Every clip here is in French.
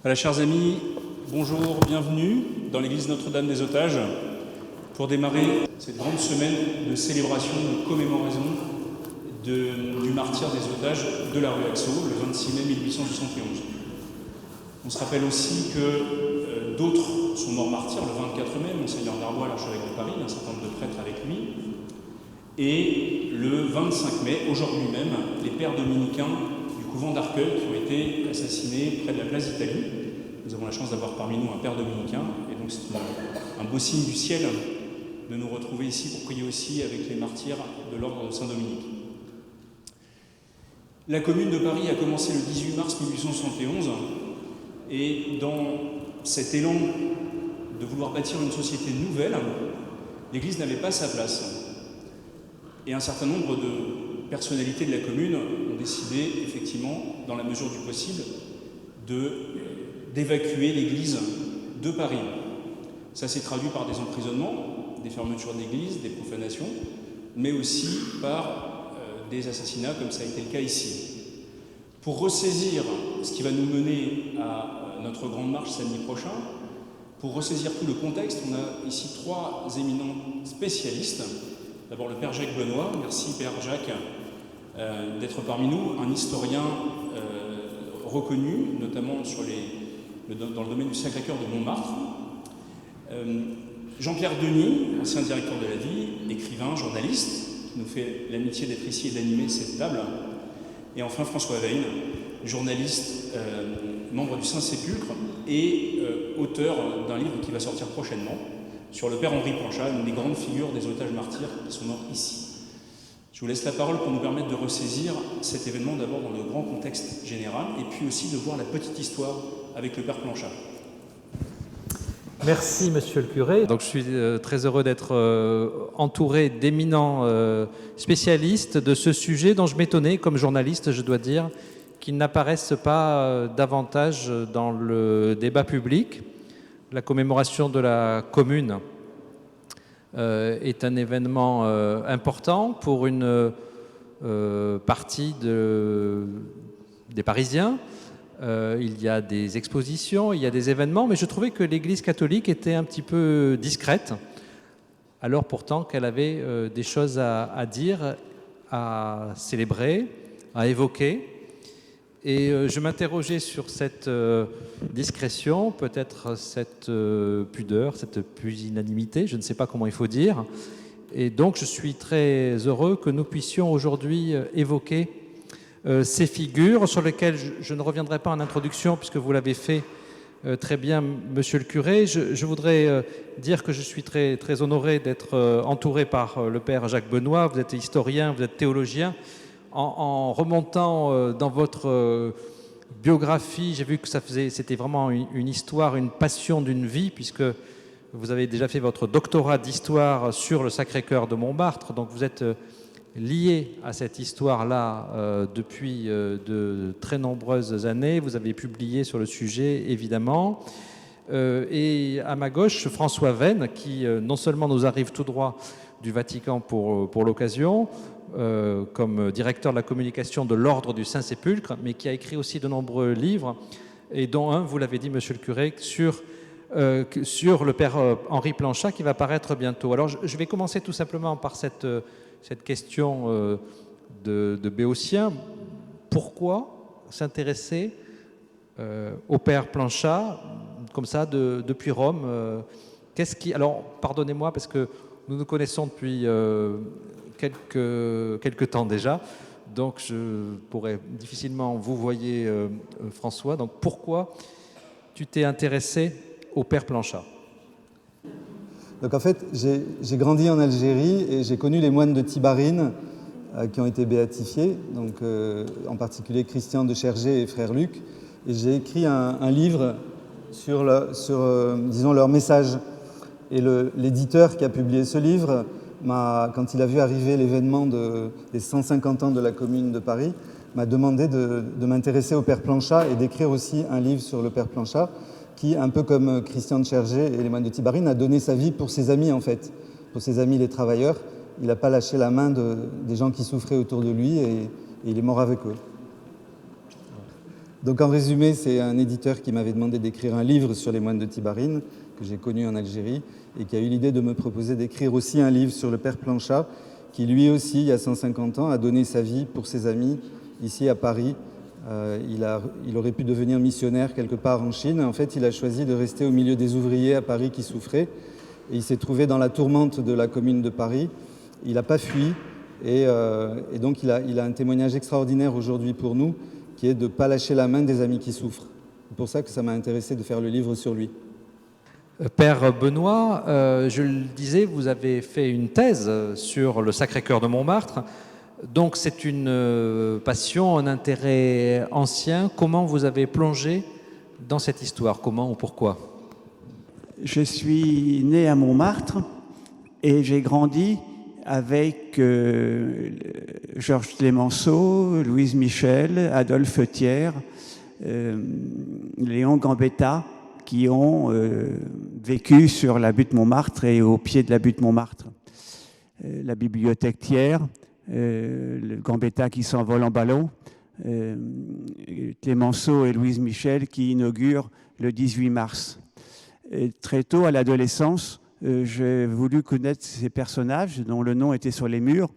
Voilà, chers amis, bonjour, bienvenue dans l'église Notre-Dame des Otages pour démarrer cette grande semaine de célébration, de commémoration du martyre des otages de la rue Axo, le 26 mai 1871. On se rappelle aussi que d'autres sont morts martyrs le 24 mai, Monseigneur Darbois, l'archevêque de Paris, un certain nombre de prêtres avec lui, et le 25 mai, aujourd'hui même, les pères dominicains du couvent d'Arcueil qui ont été assassinés près de la place d'Italie. Nous avons la chance d'avoir parmi nous un père dominicain, et donc c'est un beau signe du ciel de nous retrouver ici pour prier aussi avec les martyrs de l'ordre de Saint-Dominique. La Commune de Paris a commencé le 18 mars 1871, et dans cet élan de vouloir bâtir une société nouvelle, l'Église n'avait pas sa place. Et un certain nombre de personnalités de la Commune ont décidé, effectivement, dans la mesure du possible, d'évacuer l'Église de Paris. Ça s'est traduit par des emprisonnements, des fermetures d'églises, des profanations, mais aussi par des assassinats, comme ça a été le cas ici. Pour ressaisir ce qui va nous mener à notre grande marche samedi prochain, pour ressaisir tout le contexte, on a ici trois éminents spécialistes. D'abord le Père Jacques Benoît, merci Père Jacques d'être parmi nous, un historien reconnu, notamment dans le domaine du Sacré-Cœur de Montmartre. Jean-Pierre Denis, ancien directeur de la Vie, écrivain, journaliste, qui nous fait l'amitié d'être ici et d'animer cette table. Et enfin François Veyne, journaliste, membre du Saint-Sépulcre et auteur d'un livre qui va sortir prochainement sur le Père Henri Planchat, une des grandes figures des otages martyrs qui sont morts ici. Je vous laisse la parole pour nous permettre de ressaisir cet événement d'abord dans le grand contexte général et puis aussi de voir la petite histoire avec le Père Planchat. Merci Monsieur le curé. Donc je suis très heureux d'être entouré d'éminents spécialistes de ce sujet dont je m'étonnais comme journaliste, je dois dire, qu'ils n'apparaissent pas davantage dans le débat public. La commémoration de la Commune est un événement important pour une partie des Parisiens. Il y a des expositions, il y a des événements, mais je trouvais que l'Église catholique était un petit peu discrète, alors pourtant qu'elle avait des choses à dire, à célébrer, à évoquer. Et je m'interrogeais sur cette discrétion, peut-être cette pudeur, cette pusillanimité, je ne sais pas comment il faut dire. Et donc je suis très heureux que nous puissions aujourd'hui évoquer ces figures sur lesquelles je ne reviendrai pas en introduction puisque vous l'avez fait très bien, Monsieur le curé. Je voudrais dire que je suis très, très honoré d'être entouré par le Père Jacques Benoît. Vous êtes historien, vous êtes théologien. En remontant dans votre biographie, j'ai vu que c'était vraiment une histoire, une passion d'une vie, puisque vous avez déjà fait votre doctorat d'histoire sur le Sacré-Cœur de Montmartre, donc vous êtes lié à cette histoire-là depuis de très nombreuses années. Vous avez publié sur le sujet, évidemment. Et à ma gauche, François Veyne, qui non seulement nous arrive tout droit du Vatican pour l'occasion, comme directeur de la communication de l'Ordre du Saint-Sépulcre, mais qui a écrit aussi de nombreux livres, et dont un, vous l'avez dit, Monsieur le curé, sur le Père Henri Planchat, qui va paraître bientôt. Alors, je vais commencer tout simplement par cette question de Béotien. Pourquoi s'intéresser au Père Planchat, comme ça, depuis Rome Alors, pardonnez-moi, parce que nous nous connaissons depuis quelques temps déjà, donc je pourrais difficilement vous voyez François. Donc pourquoi tu t'es intéressé au Père Planchat? Donc en fait, j'ai grandi en Algérie et j'ai connu les moines de Tibarine qui ont été béatifiés, donc en particulier Christian de Chergé et Frère Luc. Et j'ai écrit un livre sur disons, leur message. Et l'éditeur qui a publié ce livre, quand il a vu arriver l'événement des 150 ans de la Commune de Paris, m'a demandé de m'intéresser au Père Planchat et d'écrire aussi un livre sur le Père Planchat, qui, un peu comme Christian de Chergé et les moines de Tibarine, a donné sa vie pour ses amis, en fait, pour ses amis les travailleurs. Il n'a pas lâché la main des gens qui souffraient autour de lui et il est mort avec eux. Donc en résumé, c'est un éditeur qui m'avait demandé d'écrire un livre sur les moines de Tibarine, que j'ai connu en Algérie, et qui a eu l'idée de me proposer d'écrire aussi un livre sur le père Planchat, qui lui aussi, il y a 150 ans, a donné sa vie pour ses amis ici à Paris. Il aurait pu devenir missionnaire quelque part en Chine. En fait, il a choisi de rester au milieu des ouvriers à Paris qui souffraient. Et il s'est trouvé dans la tourmente de la commune de Paris. Il n'a pas fui. Et donc, il a un témoignage extraordinaire aujourd'hui pour nous, qui est de ne pas lâcher la main des amis qui souffrent. C'est pour ça que ça m'a intéressé de faire le livre sur lui. Père Benoît, je le disais, vous avez fait une thèse sur le Sacré-Cœur de Montmartre. Donc c'est une passion, un intérêt ancien. Comment vous avez plongé dans cette histoire? Comment ou pourquoi? Je suis né à Montmartre et j'ai grandi avec Georges Clemenceau, Louise Michel, Adolphe Thiers, Léon Gambetta, qui ont vécu sur la butte Montmartre et au pied de la butte Montmartre. La bibliothèque Thiers, le Gambetta qui s'envole en ballon, Clemenceau et Louise Michel qui inaugurent le 18 mars. Et très tôt, à l'adolescence, j'ai voulu connaître ces personnages dont le nom était sur les murs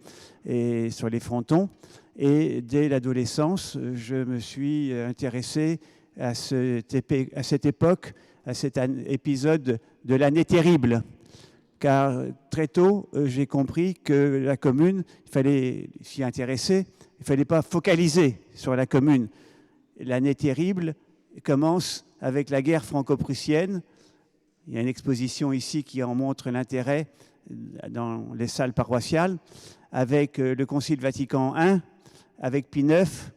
et sur les frontons. Et dès l'adolescence, je me suis intéressé à cette époque, à cet épisode de l'année terrible. Car très tôt, j'ai compris que la commune, il fallait s'y intéresser, il ne fallait pas focaliser sur la commune. L'année terrible commence avec la guerre franco-prussienne. Il y a une exposition ici qui en montre l'intérêt dans les salles paroissiales, avec le Concile Vatican I, avec Pie IX,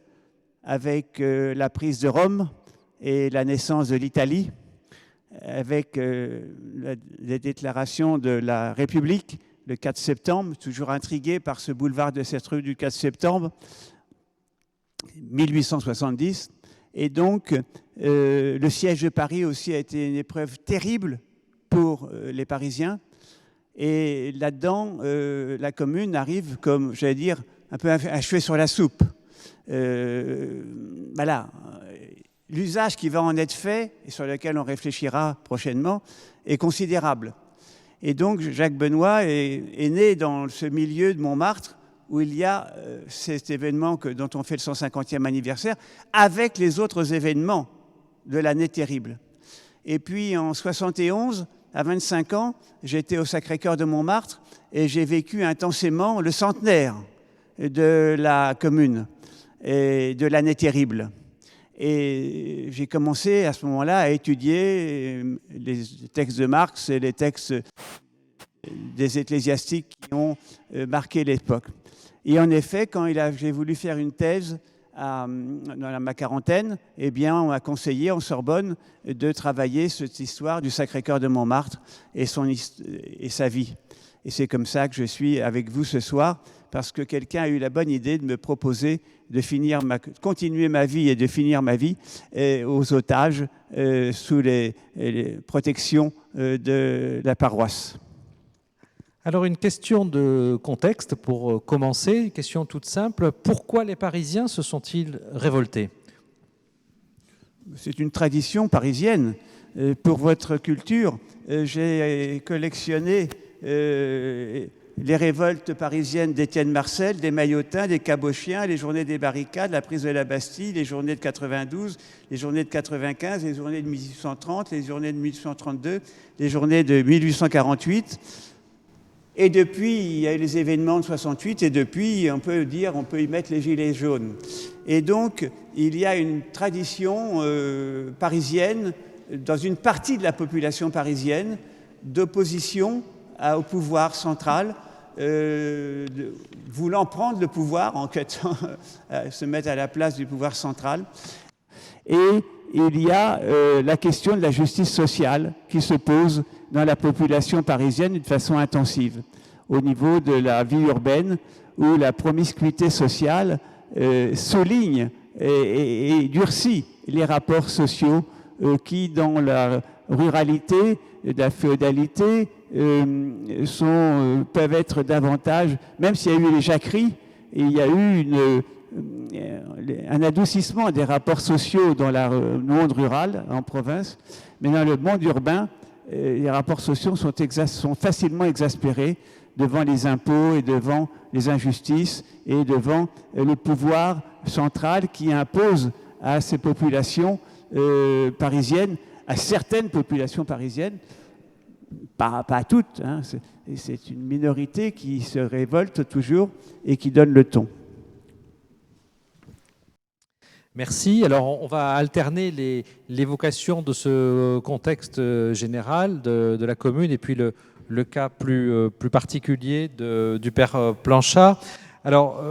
avec la prise de Rome et la naissance de l'Italie, avec les déclarations de la République le 4 septembre, toujours intrigué par ce boulevard de cette rue du 4 septembre 1870. Et donc, le siège de Paris aussi a été une épreuve terrible pour les Parisiens. Et là-dedans, la commune arrive comme, j'allais dire, un peu un cheveu sur la soupe. Voilà. L'usage qui va en être fait, et sur lequel on réfléchira prochainement, est considérable. Et donc, Jacques Benoît est né dans ce milieu de Montmartre où il y a cet événement dont on fait le 150e anniversaire, avec les autres événements de l'année terrible. Et puis, en 71, à 25 ans, j'étais au Sacré-Cœur de Montmartre et j'ai vécu intensément le centenaire de la commune et de l'année terrible. Et j'ai commencé à ce moment-là à étudier les textes de Marx et les textes des ecclésiastiques qui ont marqué l'époque. Et en effet, quand j'ai voulu faire une thèse dans ma quarantaine, eh bien, on m'a conseillé en Sorbonne de travailler cette histoire du Sacré-Cœur de Montmartre et sa vie. Et c'est comme ça que je suis avec vous ce soir, parce que quelqu'un a eu la bonne idée de me proposer de continuer ma vie et de finir ma vie aux otages sous les protections de la paroisse. Alors une question de contexte pour commencer, une question toute simple. Pourquoi les Parisiens se sont-ils révoltés? C'est une tradition parisienne. Pour votre culture, j'ai collectionné les révoltes parisiennes d'Étienne Marcel, des Maillotins, des Cabochiens, les journées des barricades, la prise de la Bastille, les journées de 92, les journées de 95, les journées de 1830, les journées de 1832, les journées de 1848. Et depuis, il y a eu les événements de 68, et depuis, on peut y mettre les gilets jaunes. Et donc, il y a une tradition parisienne, dans une partie de la population parisienne, d'opposition au pouvoir central, voulant prendre le pouvoir, en quelque sorte, se mettre à la place du pouvoir central. Et il y a la question de la justice sociale qui se pose dans la population parisienne d'une façon intensive, au niveau de la vie urbaine, où la promiscuité sociale souligne et durcit les rapports sociaux qui, dans la ruralité, la féodalité, peuvent être davantage, même s'il y a eu les jacqueries, il y a eu un adoucissement des rapports sociaux dans le monde rural, en province, mais dans le monde urbain, les rapports sociaux sont facilement exaspérés devant les impôts et devant les injustices et devant le pouvoir central qui impose à ces populations parisiennes, à certaines populations parisiennes, pas à toutes, hein, c'est une minorité qui se révolte toujours et qui donne le ton. Merci. Alors, on va alterner l'évocation de ce contexte général de la commune et puis le cas plus particulier du père Planchat. Alors,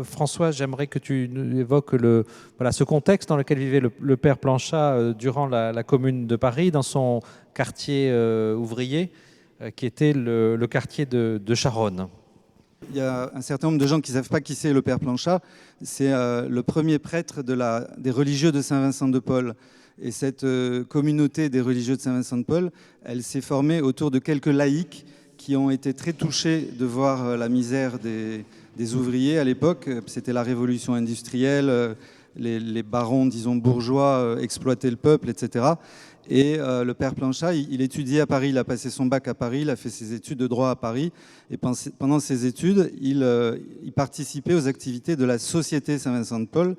François, j'aimerais que tu nous évoques ce contexte dans lequel vivait le père Planchat durant la Commune de Paris, dans son quartier ouvrier, qui était le quartier de Charonne. Il y a un certain nombre de gens qui ne savent pas qui c'est le père Planchat. C'est le premier prêtre des religieux de Saint-Vincent-de-Paul. Et cette communauté des religieux de Saint-Vincent-de-Paul, elle s'est formée autour de quelques laïcs qui ont été très touchés de voir la misère des ouvriers à l'époque. C'était la révolution industrielle, les barons, disons, bourgeois exploitaient le peuple, etc. Et le père Planchat, il étudiait à Paris, il a passé son bac à Paris, il a fait ses études de droit à Paris. Et pendant ses études, il participait aux activités de la Société Saint-Vincent-de-Paul,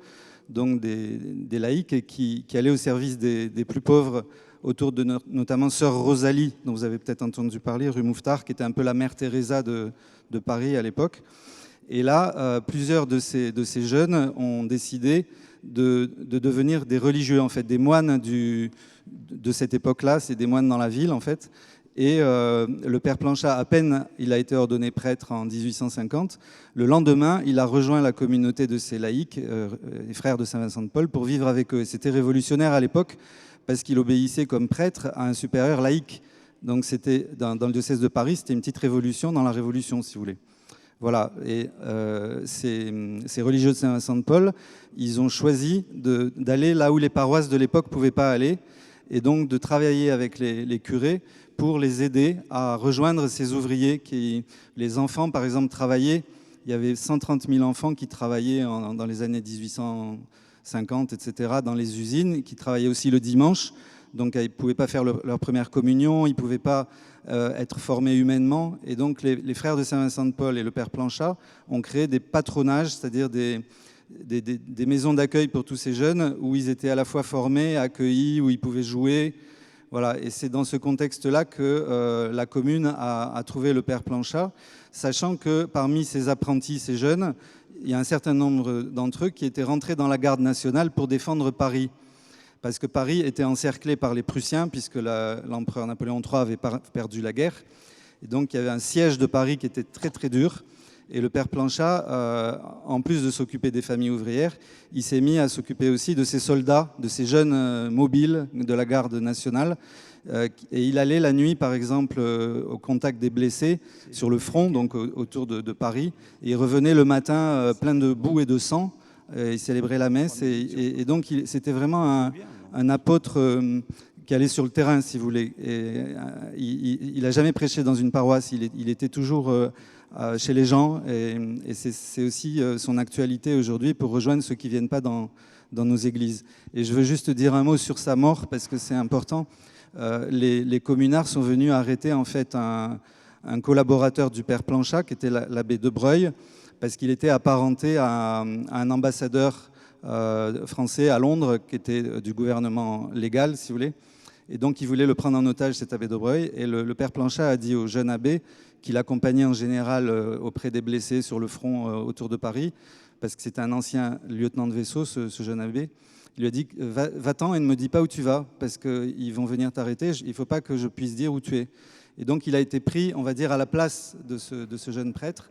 donc des laïcs qui allaient au service des plus pauvres, autour de notamment Sœur Rosalie, dont vous avez peut-être entendu parler, rue Mouffetard, qui était un peu la mère Teresa de Paris à l'époque. Et là, plusieurs de ces jeunes ont décidé de devenir des religieux, en fait, des moines de cette époque-là. C'est des moines dans la ville, en fait. Et le père Planchat, à peine il a été ordonné prêtre en 1850, le lendemain, il a rejoint la communauté de ces laïcs, les frères de Saint-Vincent-de-Paul, pour vivre avec eux. Et c'était révolutionnaire à l'époque, parce qu'il obéissait comme prêtre à un supérieur laïque. Donc c'était dans le diocèse de Paris, c'était une petite révolution dans la révolution, si vous voulez. Voilà, et ces religieux de Saint-Vincent-de-Paul, ils ont choisi d'aller là où les paroisses de l'époque ne pouvaient pas aller, et donc de travailler avec les curés pour les aider à rejoindre ces ouvriers. Les enfants, par exemple, travaillaient. Il y avait 130 000 enfants qui travaillaient dans les années 1850, etc., dans les usines, qui travaillaient aussi le dimanche. Donc, ils ne pouvaient pas faire leur première communion, ils ne pouvaient pas être formés humainement. Et donc, les frères de Saint-Vincent-de-Paul et le père Planchat ont créé des patronages, c'est-à-dire des maisons d'accueil pour tous ces jeunes, où ils étaient à la fois formés, accueillis, où ils pouvaient jouer. Voilà. Et c'est dans ce contexte-là que la commune a trouvé le père Planchat, sachant que parmi ces apprentis, ces jeunes, il y a un certain nombre d'entre eux qui étaient rentrés dans la garde nationale pour défendre Paris. Parce que Paris était encerclé par les Prussiens, puisque l'empereur Napoléon III avait perdu la guerre. Et donc il y avait un siège de Paris qui était très très dur. Et le père Planchat, en plus de s'occuper des familles ouvrières, il s'est mis à s'occuper aussi de ces soldats, de ces jeunes mobiles de la garde nationale. Et il allait la nuit, par exemple, au contact des blessés sur le front, donc autour de Paris. Et il revenait le matin plein de boue et de sang. Il célébrait la messe. Et donc c'était vraiment un apôtre qui allait sur le terrain, si vous voulez. Et, il n'a jamais prêché dans une paroisse. Il était toujours chez les gens. Et c'est aussi son actualité aujourd'hui pour rejoindre ceux qui ne viennent pas dans nos églises. Et je veux juste dire un mot sur sa mort, parce que c'est important. Les communards sont venus arrêter en fait un collaborateur du père Planchat, qui était l'abbé de Breuil, parce qu'il était apparenté à un ambassadeur français à Londres, qui était du gouvernement légal, si vous voulez. Et donc, il voulait le prendre en otage, cet abbé de Breuil. Et le père Planchat a dit au jeune abbé, qui l'accompagnait en général auprès des blessés sur le front autour de Paris, parce que c'était un ancien lieutenant de vaisseau, ce jeune abbé, il lui a dit « Va-t'en et ne me dis pas où tu vas, parce qu'ils vont venir t'arrêter, il ne faut pas que je puisse dire où tu es. » Et donc, il a été pris, on va dire, à la place de ce jeune prêtre,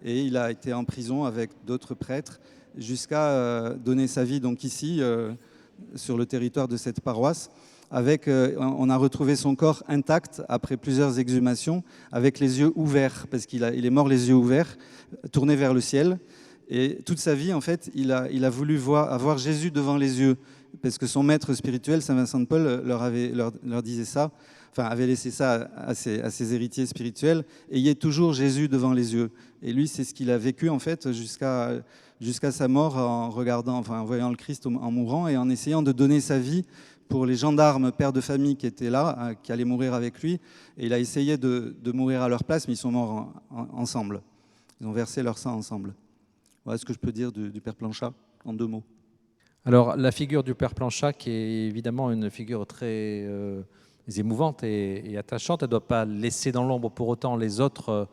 et il a été en prison avec d'autres prêtres jusqu'à donner sa vie donc ici, sur le territoire de cette paroisse. On a retrouvé son corps intact après plusieurs exhumations, avec les yeux ouverts, parce qu'il est mort les yeux ouverts, tourné vers le ciel. Et toute sa vie, en fait, il a voulu avoir Jésus devant les yeux, parce que son maître spirituel, Saint Vincent de Paul, leur disait ça. avait laissé ça à ses héritiers spirituels, ayez toujours Jésus devant les yeux. Et lui, c'est ce qu'il a vécu en fait jusqu'à sa mort en voyant le Christ en mourant et en essayant de donner sa vie pour les gendarmes, pères de famille qui étaient là, qui allaient mourir avec lui. Et il a essayé de mourir à leur place, mais ils sont morts ensemble. Ils ont versé leur sang ensemble. Voilà ce que je peux dire du Père Planchat, en 2 mots. Alors, la figure du Père Planchat, qui est évidemment une figure très émouvante et attachante, elle ne doit pas laisser dans l'ombre pour autant les autres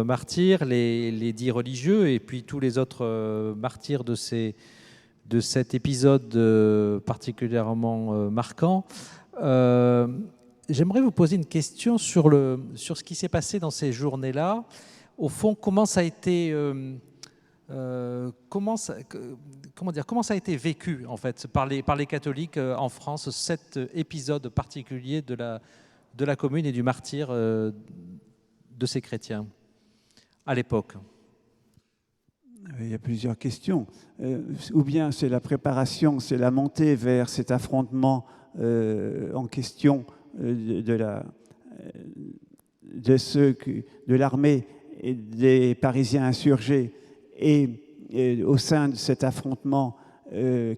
martyrs, les 10 religieux, et puis tous les autres martyrs de cet épisode particulièrement marquant. J'aimerais vous poser une question sur ce qui s'est passé dans ces journées-là. Au fond, comment ça a été vécu en fait par les catholiques en France, cet épisode particulier de la commune et du martyre de ces chrétiens à l'époque? Il y a plusieurs questions. Ou bien c'est la préparation, c'est la montée vers cet affrontement en question de l'armée et des Parisiens insurgés, et au sein de cet affrontement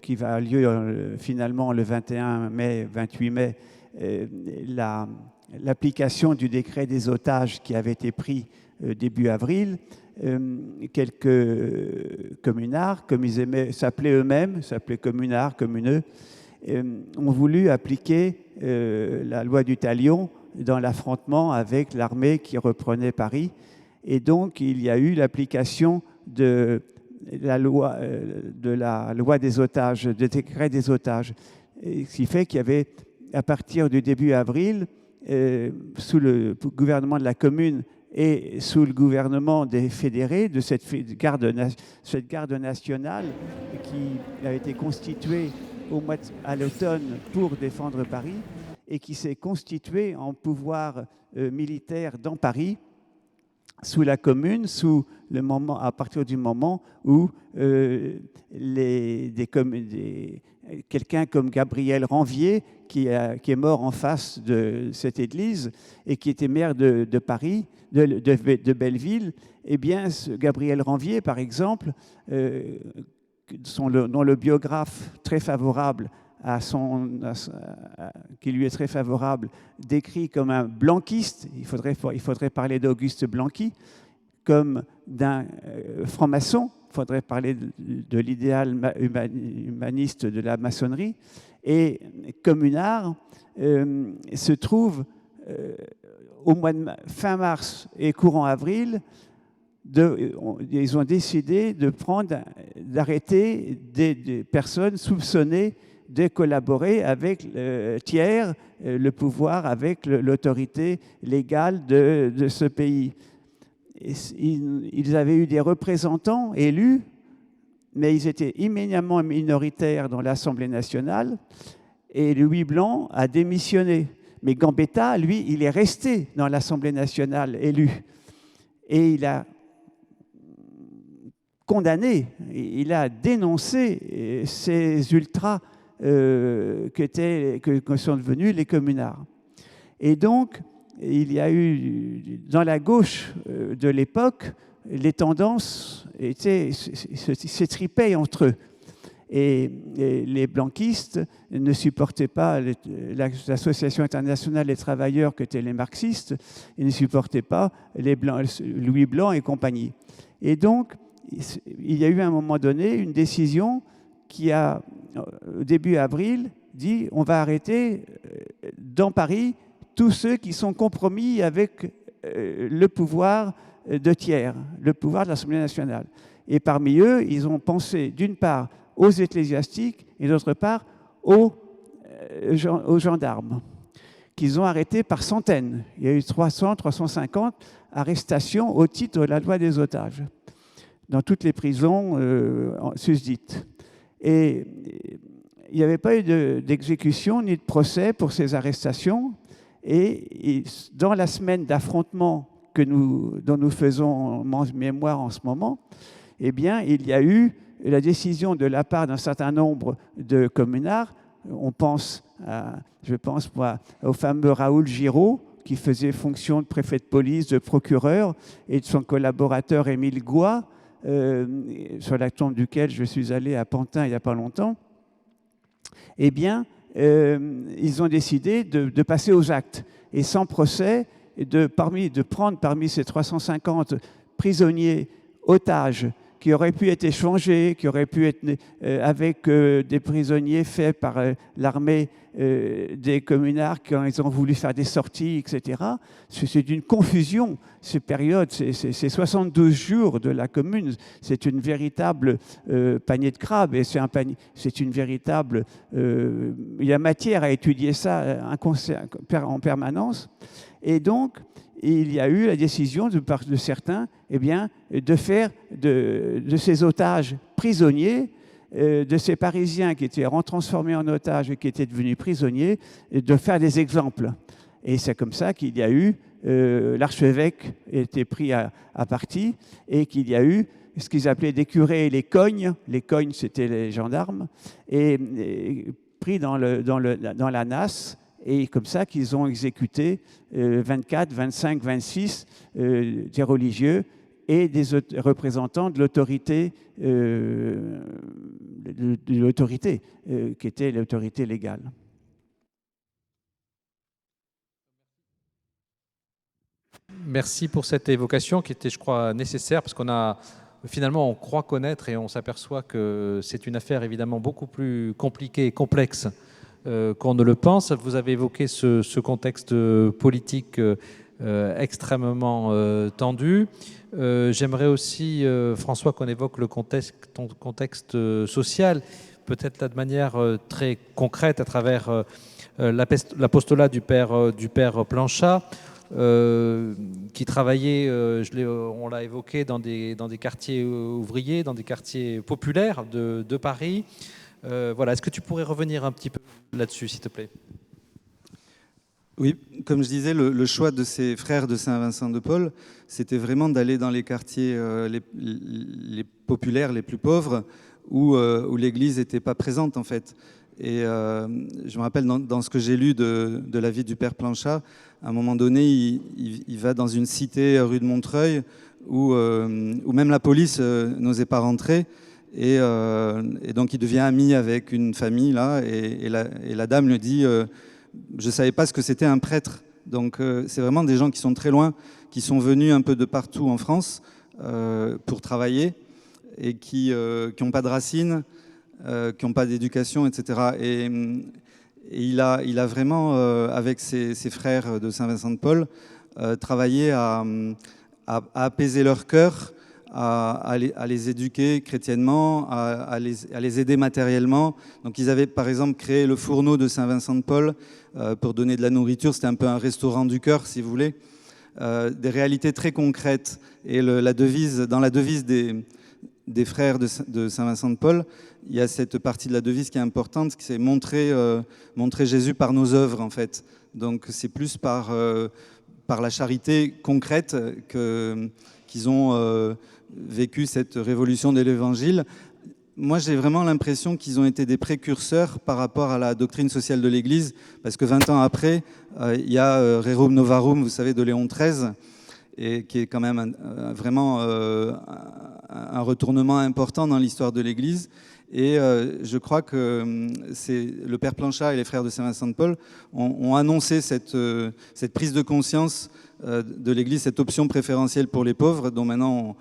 qui va avoir lieu finalement le 21 mai, 28 mai, l'application du décret des otages qui avait été pris début avril. Quelques communards, comme ils aimaient s'appeler eux-mêmes, s'appelaient communards, communeux, ont voulu appliquer la loi du talion dans l'affrontement avec l'armée qui reprenait Paris. Et donc, il y a eu l'application de la loi des otages, du décret des otages. Et ce qui fait qu'il y avait, à partir du début avril, sous le gouvernement de la commune et sous le gouvernement des fédérés, de cette garde nationale qui a été constituée à l'automne pour défendre Paris et qui s'est constituée en pouvoir militaire dans Paris, sous la commune, à partir du moment où quelqu'un comme Gabriel Ranvier, qui est mort en face de cette église et qui était maire de Paris, de Belleville, eh bien, Gabriel Ranvier, par exemple, dont le biographe très favorable qui lui est très favorable, décrit comme un blanquiste, il faudrait parler d'Auguste Blanqui, comme d'un franc-maçon, il faudrait parler de l'idéal humaniste de la maçonnerie, et communard se trouve au mois de fin mars et courant avril, ils ont décidé d'arrêter des personnes soupçonnées de collaborer avec Thiers, le pouvoir, avec l'autorité légale de ce pays. Ils avaient eu des représentants élus, mais ils étaient immédiatement minoritaires dans l'Assemblée nationale, et Louis Blanc a démissionné. Mais Gambetta, lui, il est resté dans l'Assemblée nationale élu, et il a condamné, il a dénoncé ces ultras que sont devenus les communards. Et donc, il y a eu, dans la gauche de l'époque, les tendances s'étripaient entre eux. Et les blanquistes ne supportaient pas l'Association internationale des travailleurs, que étaient les marxistes, et ne supportaient pas Louis Blanc et compagnie. Et donc, il y a eu à un moment donné une décision qui a, au début avril, dit on va arrêter dans Paris tous ceux qui sont compromis avec le pouvoir de Thiers, le pouvoir de l'Assemblée nationale. Et parmi eux, ils ont pensé d'une part aux ecclésiastiques et d'autre part aux gendarmes, qu'ils ont arrêtés par centaines. Il y a eu 300, 350 arrestations au titre de la loi des otages dans toutes les prisons susdites. Et il n'y avait pas eu d'exécution ni de procès pour ces arrestations. Et dans la semaine d'affrontement dont nous faisons mémoire en ce moment, eh bien, il y a eu la décision de la part d'un certain nombre de communards, on pense je pense moi, au fameux Raoul Giraud, qui faisait fonction de préfet de police, de procureur, et de son collaborateur Émile Goua, sur la tombe duquel je suis allé à Pantin il n'y a pas longtemps. Eh bien, ils ont décidé de passer aux actes. Et sans procès, de prendre parmi ces 350 prisonniers, otages, qui auraient pu être échangés, qui auraient pu être avec des prisonniers faits par l'armée des communards quand ils ont voulu faire des sorties, etc. C'est d'une confusion, ces périodes, ces 72 jours de la commune, c'est une véritable panier de crabes, et c'est une véritable... il y a matière à étudier ça en permanence. Et donc, il y a eu la décision de certains, eh bien, de faire de ces otages prisonniers, de ces Parisiens qui étaient transformés en otages et qui étaient devenus prisonniers, de faire des exemples. Et c'est comme ça qu'il y a eu, l'archevêque était pris à partie, et qu'il y a eu ce qu'ils appelaient des curés les cognes. Les cognes, c'était les gendarmes, et pris dans la nasse. Et comme ça qu'ils ont exécuté 24, 25, 26 des religieux et des représentants de l'autorité qui était l'autorité légale. Merci pour cette évocation qui était, je crois, nécessaire, parce finalement, on croit connaître et on s'aperçoit que c'est une affaire évidemment beaucoup plus compliquée et complexe qu'on ne le pense. Vous avez évoqué ce contexte politique extrêmement tendu. J'aimerais aussi, François, qu'on évoque ton contexte social, peut-être là de manière très concrète à travers l'apostolat du père Planchat, qui travaillait, on l'a évoqué, dans des quartiers ouvriers, dans des quartiers populaires de Paris. Voilà. Est-ce que tu pourrais revenir un petit peu là-dessus, s'il te plaît ? Oui, comme je disais, le choix de ces frères de Saint-Vincent de Paul, c'était vraiment d'aller dans les quartiers les populaires, les plus pauvres, où l'Église n'était pas présente, en fait. Et je me rappelle, dans ce que j'ai lu de la vie du père Planchat, à un moment donné, il va dans une cité rue de Montreuil, où même la police n'osait pas rentrer. Et donc il devient ami avec une famille là, et la dame lui dit je ne savais pas ce que c'était un prêtre. Donc c'est vraiment des gens qui sont très loin, qui sont venus un peu de partout en France pour travailler, et qui n'ont pas de racines, qui n'ont pas d'éducation, etc. Et il a vraiment, avec ses frères de Saint-Vincent de Paul, travaillé à apaiser leur cœur, à les éduquer chrétiennement, à les aider matériellement. Donc ils avaient par exemple créé le fourneau de Saint-Vincent de Paul pour donner de la nourriture. C'était un peu un restaurant du cœur, si vous voulez. Des réalités très concrètes. Et dans la devise des frères de Saint-Vincent de Paul, il y a cette partie de la devise qui est importante, c'est montrer Jésus par nos œuvres, en fait. Donc c'est plus par la charité concrète qu'ils ont vécu cette révolution de l'Évangile. Moi, j'ai vraiment l'impression qu'ils ont été des précurseurs par rapport à la doctrine sociale de l'Église, parce que 20 ans après, il y a Rerum Novarum, vous savez, de Léon XIII, et qui est quand même vraiment un retournement important dans l'histoire de l'Église. Et je crois que le père Planchat et les frères de Saint-Vincent de Paul ont annoncé cette prise de conscience de l'Église, cette option préférentielle pour les pauvres, dont maintenant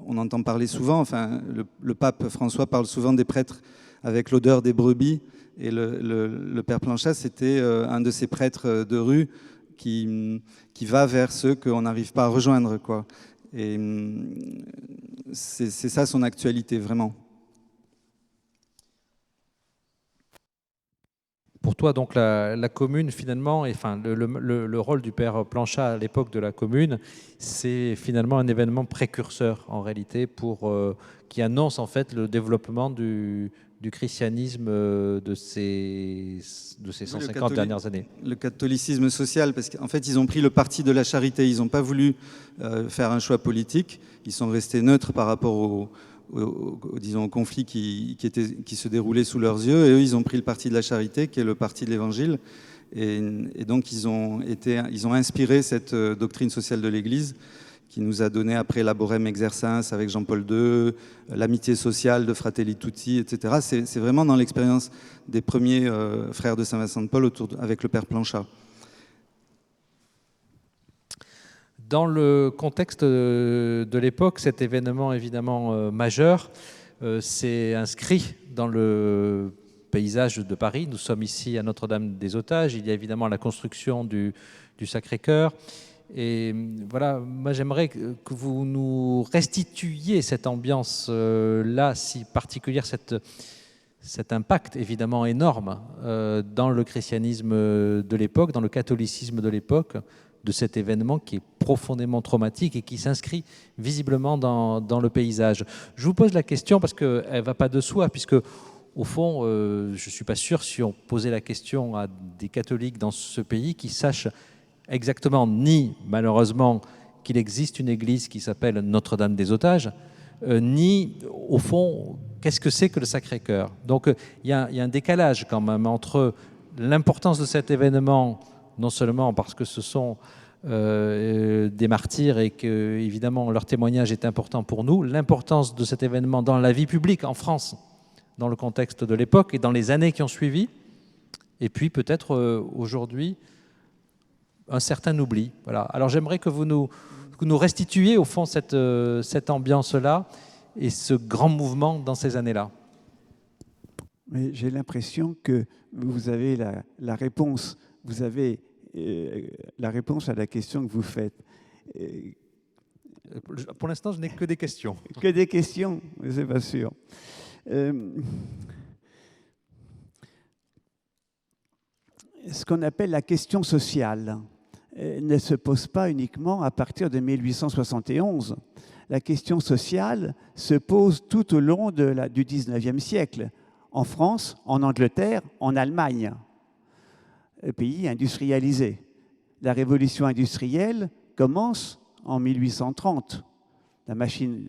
on entend parler souvent. Enfin, le pape François parle souvent des prêtres avec l'odeur des brebis, et le père Planchat, c'était un de ces prêtres de rue qui va vers ceux qu'on n'arrive pas à rejoindre, quoi. Et c'est ça son actualité, vraiment. Pour toi, donc, la commune, finalement, le rôle du père Planchat à l'époque de la commune, c'est finalement un événement précurseur, en réalité, qui annonce en fait le développement du christianisme de ces 150 dernières années. Le catholicisme social, parce qu'en fait, ils ont pris le parti de la charité. Ils n'ont pas voulu faire un choix politique. Ils sont restés neutres par rapport disons, au conflit qui se déroulait sous leurs yeux. Et eux, ils ont pris le parti de la charité, qui est le parti de l'Évangile. Et donc, ils ont inspiré cette doctrine sociale de l'Église qui nous a donné après Laborem Exercens avec Jean-Paul II, l'amitié sociale de Fratelli Tutti, etc. C'est vraiment dans l'expérience des premiers frères de Saint-Vincent de Paul avec le père Planchat. Dans le contexte de l'époque, cet événement évidemment majeur s'est inscrit dans le paysage de Paris. Nous sommes ici à Notre-Dame-des-Otages. Il y a évidemment la construction du Sacré-Cœur. Et voilà, moi j'aimerais que vous nous restituiez cette ambiance-là, si particulière, cet impact évidemment énorme dans le christianisme de l'époque, dans le catholicisme de l'époque, de cet événement qui est profondément traumatique et qui s'inscrit visiblement dans le paysage. Je vous pose la question parce qu'elle ne va pas de soi, puisque au fond, je ne suis pas sûr, si on posait la question à des catholiques dans ce pays, qui sachent exactement ni, malheureusement, qu'il existe une église qui s'appelle Notre-Dame-des-Otages, ni, au fond, qu'est-ce que c'est que le Sacré-Cœur. Donc, il y a un décalage quand même entre l'importance de cet événement, non seulement parce que ce sont des martyrs et que, évidemment, leur témoignage est important pour nous, l'importance de cet événement dans la vie publique en France, dans le contexte de l'époque et dans les années qui ont suivi, et puis peut-être aujourd'hui, un certain oubli. Voilà. Alors j'aimerais que vous nous restituiez au fond cette ambiance-là et ce grand mouvement dans ces années-là. Mais j'ai l'impression que vous avez la réponse. Vous avez la réponse à la question que vous faites. Pour l'instant, je n'ai que des questions. Que des questions, c'est pas sûr. Ce qu'on appelle la question sociale ne se pose pas uniquement à partir de 1871. La question sociale se pose tout au long du XIXe siècle, en France, en Angleterre, en Allemagne, pays industrialisés. La révolution industrielle commence en 1830. La machine...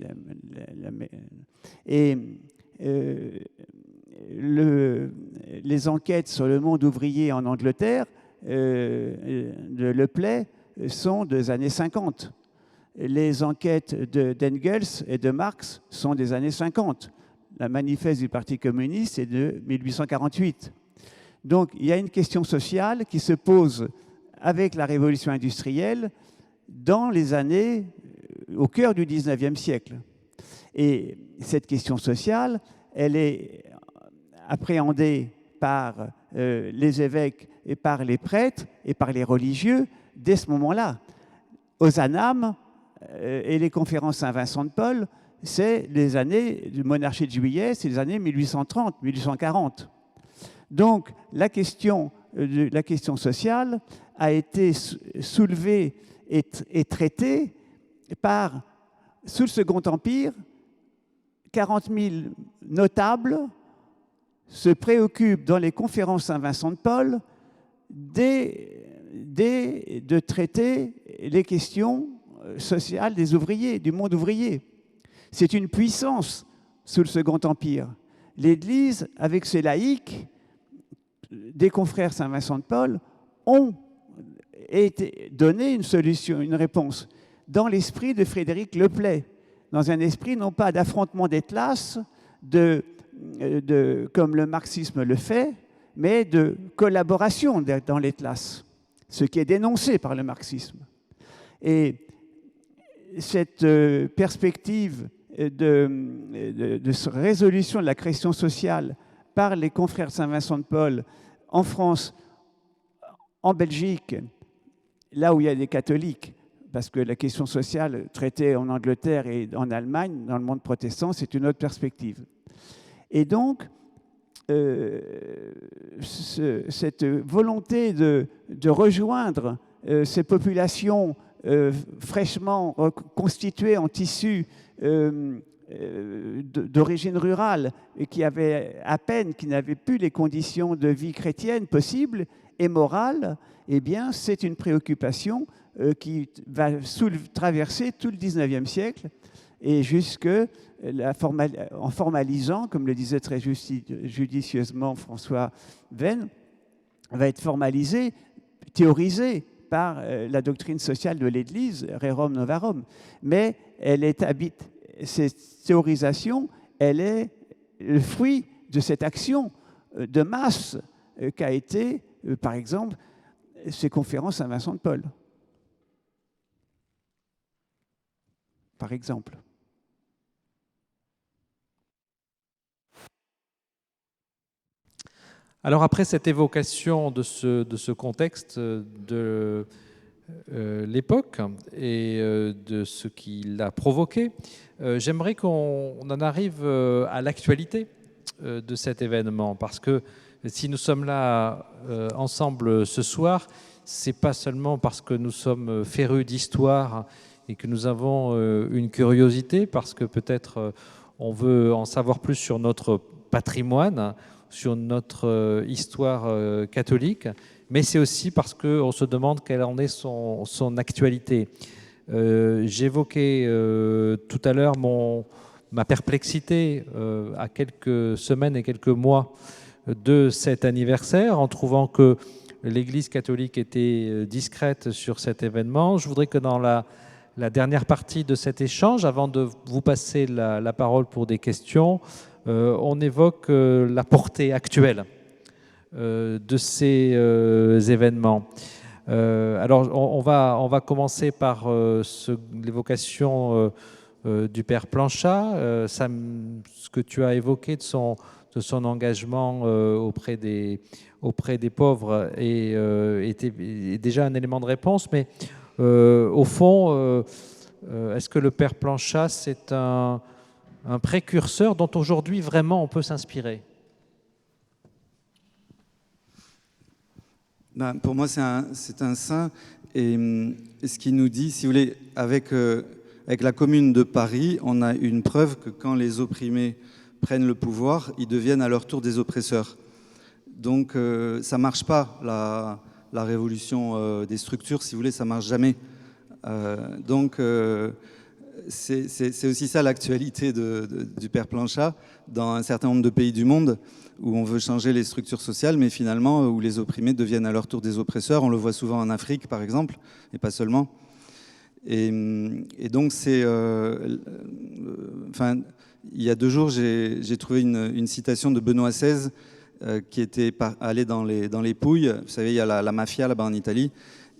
les enquêtes sur le monde ouvrier en Angleterre de Le Play sont des années 50. Les enquêtes d'Engels et de Marx sont des années 50. La manifeste du Parti communiste est de 1848. Donc il y a une question sociale qui se pose avec la révolution industrielle dans les années au cœur du XIXe siècle. Et cette question sociale, elle est appréhendée par les évêques et par les prêtres et par les religieux dès ce moment-là. Aux Anames et les conférences Saint-Vincent de Paul, c'est les années du monarchie de Juillet, c'est les années 1830, 1840. Donc la question sociale a été soulevée et traitée par, sous le Second Empire, 40 000 notables se préoccupent dans les conférences Saint-Vincent de Paul de traiter les questions sociales des ouvriers, du monde ouvrier. C'est une puissance sous le Second Empire. L'Église, avec ses laïcs, des confrères Saint-Vincent de Paul, ont donné une solution, une réponse, dans l'esprit de Frédéric Le Play, dans un esprit non pas d'affrontement des classes, comme le marxisme le fait, mais de collaboration dans les classes, ce qui est dénoncé par le marxisme. Et cette perspective de résolution de la question sociale par les confrères Saint-Vincent de Paul en France, en Belgique, là où il y a des catholiques, parce que la question sociale traitée en Angleterre et en Allemagne, dans le monde protestant, c'est une autre perspective. Et donc, cette volonté de rejoindre ces populations fraîchement constituées en tissus d'origine rurale et qui avaient qui n'avaient plus les conditions de vie chrétienne possibles et morales, eh bien, c'est une préoccupation qui va traverser tout le XIXe siècle et en formalisant, comme le disait très judicieusement François Venn, va être formalisé, théorisé par la doctrine sociale de l'Église, Rerum Novarum. Mais cette théorisation, elle est le fruit de cette action de masse qu'a été, par exemple, ces conférences à Saint-Vincent de Paul. Par exemple. Alors après cette évocation de ce contexte de l'époque et de ce qui l'a provoqué, j'aimerais qu'on en arrive à l'actualité de cet événement, parce que si nous sommes là ensemble ce soir, c'est pas seulement parce que nous sommes férus d'histoire et que nous avons une curiosité, parce que peut-être on veut en savoir plus sur notre patrimoine, sur notre histoire catholique, mais c'est aussi parce qu'on se demande quelle en est son actualité. J'évoquais tout à l'heure ma perplexité à quelques semaines et quelques mois de cet anniversaire, en trouvant que l'Église catholique était discrète sur cet événement. Je voudrais que dans la dernière partie de cet échange, avant de vous passer la parole pour des questions, on évoque la portée actuelle de ces événements. Alors, on va commencer par l'évocation du Père Planchat, ce que tu as évoqué de son engagement auprès des pauvres était déjà un élément de réponse, mais au fond, est-ce que le Père Planchat, c'est un précurseur dont aujourd'hui vraiment on peut s'inspirer? Ben, pour moi, c'est un saint. Et ce qui nous dit, si vous voulez, avec la Commune de Paris, on a une preuve que quand les opprimés prennent le pouvoir, ils deviennent à leur tour des oppresseurs. Donc, ça ne marche pas, la révolution des structures, si vous voulez, ça ne marche jamais. Donc, c'est aussi ça l'actualité du Père Planchat dans un certain nombre de pays du monde où on veut changer les structures sociales, mais finalement où les opprimés deviennent à leur tour des oppresseurs. On le voit souvent en Afrique, par exemple, et pas seulement. Et donc, il y a 2 jours, j'ai trouvé une citation de Benoît XVI qui était allé dans les Pouilles. Vous savez, il y a la mafia là-bas en Italie.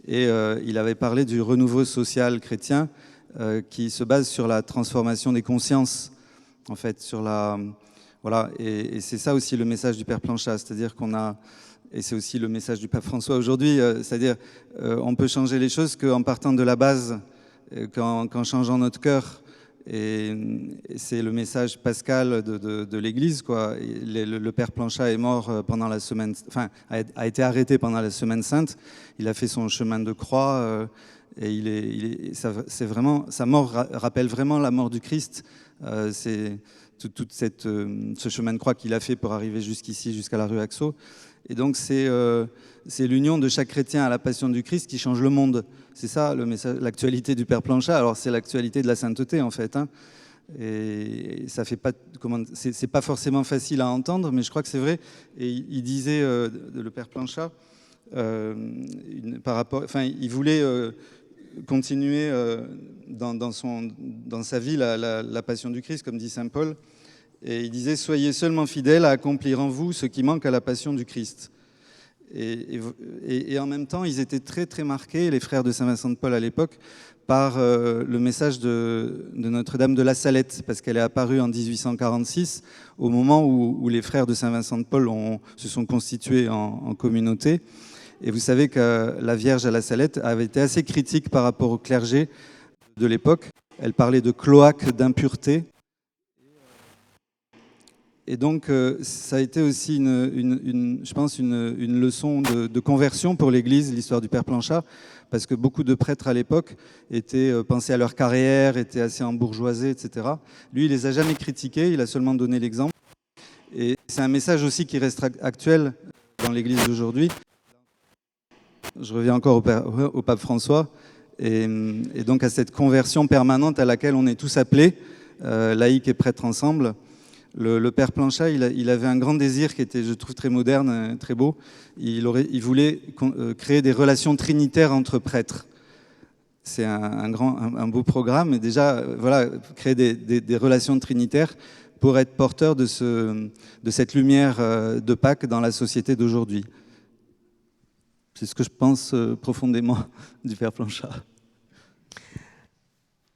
Et il avait parlé du renouveau social chrétien qui se base sur la transformation des consciences, en fait, voilà. Et c'est ça aussi le message du Père Planchat, c'est-à-dire et c'est aussi le message du Pape François aujourd'hui, c'est-à-dire on peut changer les choses qu'en partant de la base, qu'en changeant notre cœur. Et c'est le message pascal de l'Église, quoi. Le Père Planchat est mort pendant la semaine, a été arrêté pendant la Semaine Sainte. Il a fait son chemin de croix. Et c'est vraiment, sa mort rappelle vraiment la mort du Christ. C'est tout ce chemin de croix qu'il a fait pour arriver jusqu'ici, jusqu'à la rue Haxo. Et donc c'est l'union de chaque chrétien à la passion du Christ qui change le monde. C'est ça le message, l'actualité du Père Planchat. Alors c'est l'actualité de la sainteté en fait. Hein. Et ça fait pas, c'est pas forcément facile à entendre, mais je crois que c'est vrai. Et il disait le Père Planchat il voulait continuer dans sa vie la passion du Christ, comme dit saint Paul. Et il disait « Soyez seulement fidèles à accomplir en vous ce qui manque à la passion du Christ ». Et en même temps, ils étaient très, très marqués, les frères de Saint-Vincent de Paul à l'époque, par le message de Notre-Dame de la Salette, parce qu'elle est apparue en 1846, au moment où les frères de Saint-Vincent de Paul se sont constitués en communauté. Et vous savez que la Vierge à la Salette avait été assez critique par rapport au clergé de l'époque. Elle parlait de cloaque d'impureté. Et donc, ça a été aussi, je pense, une leçon de conversion pour l'Église, l'histoire du Père Planchat, parce que beaucoup de prêtres à l'époque pensaient à leur carrière, étaient assez embourgeoisés, etc. Lui, il les a jamais critiqués, il a seulement donné l'exemple. Et c'est un message aussi qui reste actuel dans l'Église d'aujourd'hui. Je reviens encore au Pape François. et donc à cette conversion permanente à laquelle on est tous appelés, laïcs et prêtres ensemble. Le père Planchat, il avait un grand désir qui était, je trouve, très moderne, très beau. Il voulait créer des relations trinitaires entre prêtres. C'est un beau programme. Et déjà, voilà, créer des relations trinitaires pour être porteur de cette lumière de Pâques dans la société d'aujourd'hui. C'est ce que je pense profondément du père Planchat.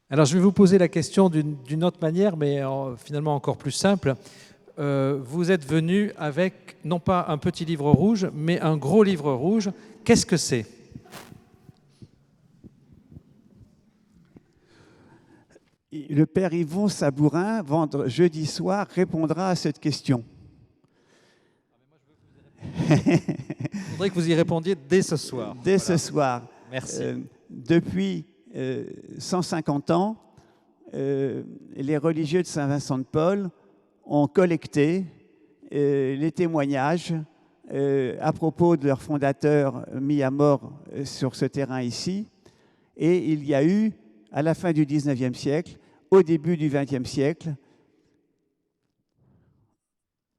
Alors, je vais vous poser la question d'une autre manière, mais finalement encore plus simple. Vous êtes venu avec, non pas un petit livre rouge, mais un gros livre rouge. Qu'est-ce que c'est ? Le père Yvon Sabourin, jeudi soir, répondra à cette question. Je voudrais que vous y répondiez dès ce soir. Dès ce soir. Merci. Depuis 150 ans, les religieux de Saint-Vincent de Paul ont collecté les témoignages à propos de leur fondateur mis à mort sur ce terrain ici. Et il y a eu, à la fin du XIXe siècle, au début du XXe siècle,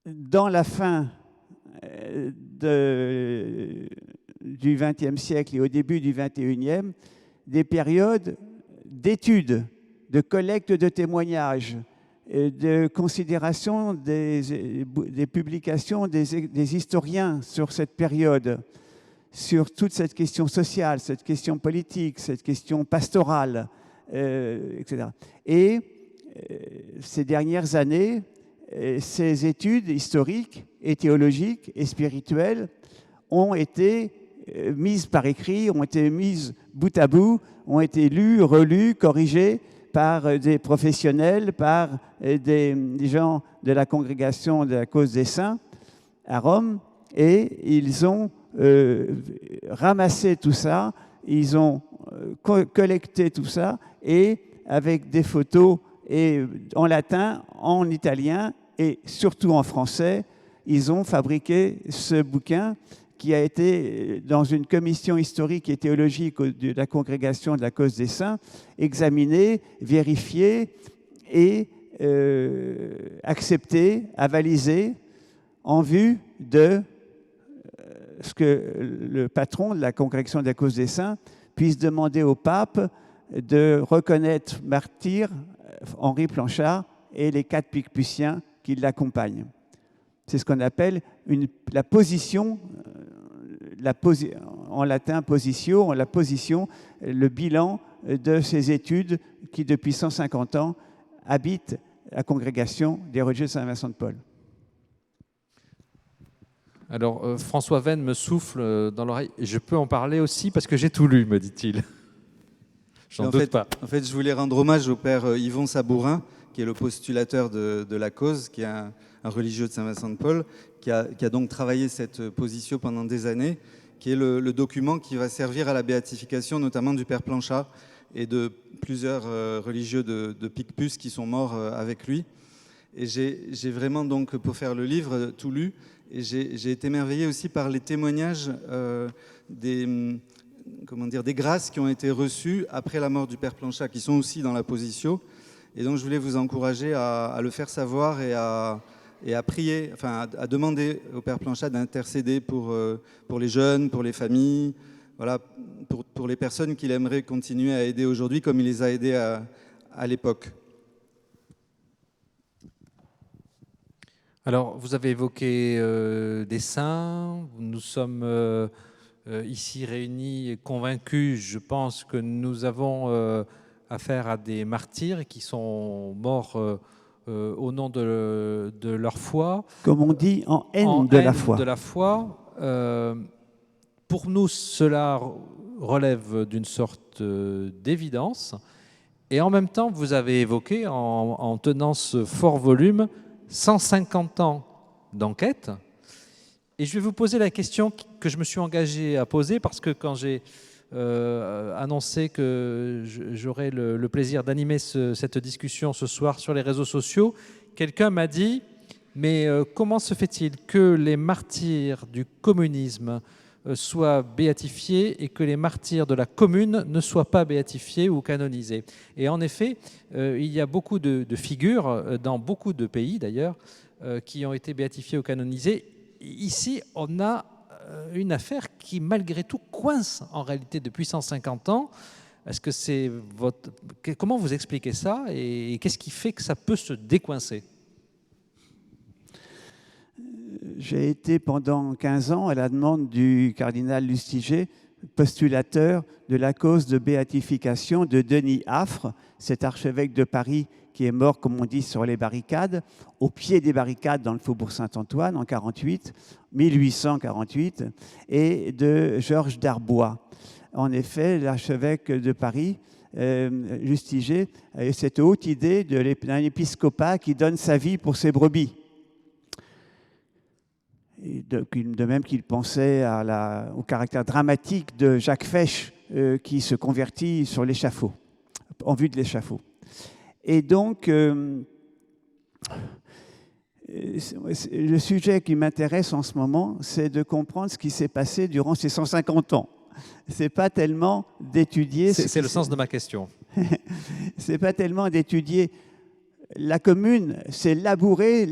dans la fin du XXe siècle et au début du XXIe, des périodes d'études, de collecte de témoignages, de considération des publications des historiens sur cette période, sur toute cette question sociale, cette question politique, cette question pastorale, etc. Et ces dernières années, ces études historiques et théologiques et spirituelles ont été mises par écrit, ont été mises bout à bout, ont été lues, relues, corrigées par des professionnels, par des gens de la congrégation de la cause des saints à Rome, et ils ont ramassé tout ça, ils ont collecté tout ça, et avec des photos et en latin, en italien et surtout en français, ils ont fabriqué ce bouquin qui a été, dans une commission historique et théologique de la congrégation de la cause des saints, examiné, vérifié et accepté, avalisé, en vue de ce que le patron de la congrégation de la cause des saints puisse demander au pape de reconnaître martyr Henri Planchat et les 4 Picpus qui l'accompagnent. C'est ce qu'on appelle la position, en latin positio, la position, le bilan de ces études qui, depuis 150 ans, habitent la congrégation des religieux de Saint-Vincent de Paul. Alors, François Venn me souffle dans l'oreille. Je peux en parler aussi parce que j'ai tout lu, me dit-il. J'en doute pas. En fait, je voulais rendre hommage au père Yvon Sabourin, qui est le postulateur de la cause, qui est un religieux de Saint-Vincent de Paul, qui a donc travaillé cette position pendant des années, qui est le document qui va servir à la béatification, notamment du père Planchat et de plusieurs religieux de Picpus qui sont morts avec lui. Et j'ai vraiment, donc, pour faire le livre, tout lu. Et j'ai été émerveillé aussi par les témoignages des grâces qui ont été reçues après la mort du père Planchat, qui sont aussi dans la position. Et donc, je voulais vous encourager à le faire savoir et à prier, enfin, à demander au père Planchat d'intercéder pour les jeunes, pour les familles, voilà, pour les personnes qu'il aimerait continuer à aider aujourd'hui, comme il les a aidés à l'époque. Alors, vous avez évoqué des saints. Nous sommes ici réunis et convaincus, je pense, que nous avons affaire à des martyrs qui sont morts au nom de leur foi. Comme on dit, en haine de la foi. Pour nous, cela relève d'une sorte d'évidence. Et en même temps, vous avez évoqué, en tenant ce fort volume, 150 ans d'enquête. Et je vais vous poser la question que je me suis engagé à poser, parce que quand j'ai annoncé que j'aurais le plaisir d'animer cette discussion ce soir sur les réseaux sociaux, quelqu'un m'a dit « Mais comment se fait-il que les martyrs du communisme soient béatifiés et que les martyrs de la commune ne soient pas béatifiés ou canonisés. Et en effet, il y a beaucoup de figures, dans beaucoup de pays d'ailleurs, qui ont été béatifiés ou canonisés. Ici, on a une affaire qui, malgré tout, coince en réalité depuis 150 ans. Est-ce que c'est votre... Comment vous expliquez ça et qu'est-ce qui fait que ça peut se décoincer? J'ai été pendant 15 ans, à la demande du cardinal Lustiger, postulateur de la cause de béatification de Denis Affre, cet archevêque de Paris qui est mort, comme on dit, sur les barricades, au pied des barricades dans le faubourg Saint-Antoine en 1848, et de Georges Darbois. En effet, l'archevêque de Paris, Lustiger, a cette haute idée d'un épiscopat qui donne sa vie pour ses brebis. Et de même qu'il pensait au caractère dramatique de Jacques Fesch qui se convertit sur l'échafaud, en vue de l'échafaud. Et donc, le sujet qui m'intéresse en ce moment, c'est de comprendre ce qui s'est passé durant ces 150 ans. C'est pas tellement d'étudier... C'est le sens de ma question. C'est pas tellement d'étudier la commune, c'est labourer.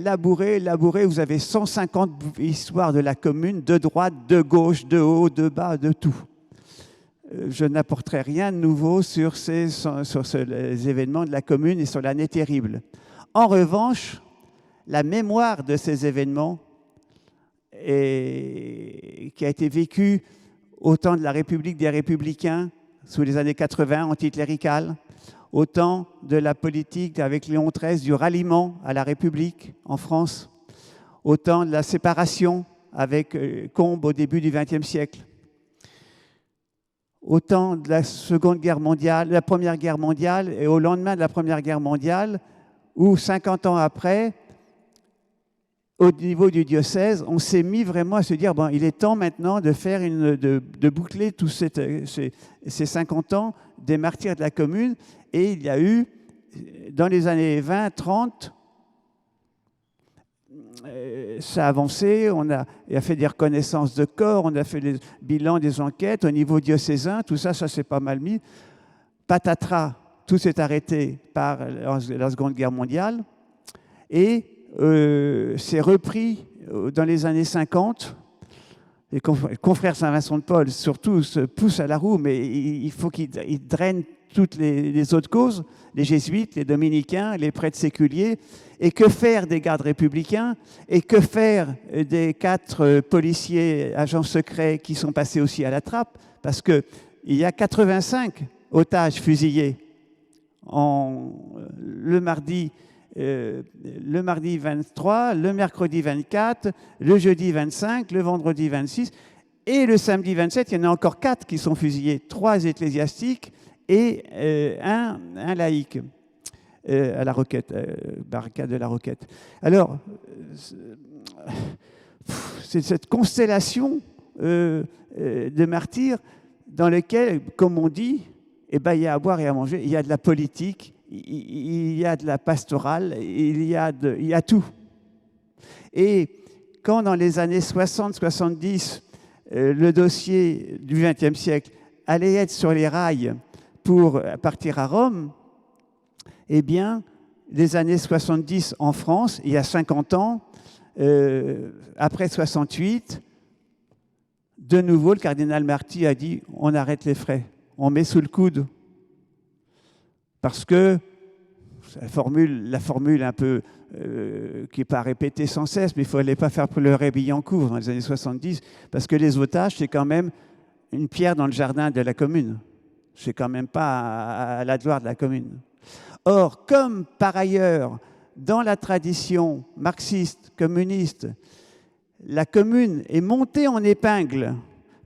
Vous avez 150 histoires de la commune, de droite, de gauche, de haut, de bas, de tout. Je n'apporterai rien de nouveau sur les événements de la commune et sur l'année terrible. En revanche, la mémoire de ces événements qui a été vécue au temps de la République des Républicains, sous les années 80, anticléricales, au temps de la politique avec Léon XIII du ralliement à la République en France, au temps de la séparation avec Combes au début du XXe siècle, au temps de la Seconde Guerre mondiale, la Première Guerre mondiale et au lendemain de la Première Guerre mondiale, où 50 ans après, au niveau du diocèse, on s'est mis vraiment à se dire bon, il est temps maintenant de faire de boucler tous ces 50 ans des martyrs de la commune. Et il y a eu, dans les années 20, 30, ça a avancé, on a fait des reconnaissances de corps, on a fait les bilans des enquêtes au niveau diocésain, tout ça, ça s'est pas mal mis. Patatras, tout s'est arrêté par la Seconde Guerre mondiale. Et c'est repris dans les années 50. Les confrères Saint-Vincent de Paul, surtout, se poussent à la roue, mais il faut qu'ils drainent toutes les autres causes, les jésuites, les dominicains, les prêtres séculiers. Et que faire des gardes républicains? Et que faire des 4 policiers, agents secrets qui sont passés aussi à la trappe? Parce qu'il y a 85 otages fusillés le mardi 23, le mercredi 24, le jeudi 25, le vendredi 26 et le samedi 27, il y en a encore 4 qui sont fusillés, 3 ecclésiastiques et un laïc à la Roquette, barricade de la Roquette. Alors, c'est cette constellation de martyrs dans lesquels, comme on dit, eh ben, il y a à boire et à manger, il y a de la politique, il y a de la pastorale, il y a tout. Et quand dans les années 60-70, le dossier du XXe siècle allait être sur les rails pour partir à Rome, eh bien, les années 70 en France, il y a 50 ans, après 68, de nouveau, le cardinal Marty a dit on arrête les frais, on met sous le coude. Parce que la formule un peu qui n'est pas répétée sans cesse, mais il ne fallait pas faire pleurer Billancourt dans les années 70, parce que les otages, c'est quand même une pierre dans le jardin de la commune. C'est quand même pas à la gloire de la commune. Or, comme par ailleurs, dans la tradition marxiste, communiste, la commune est montée en épingle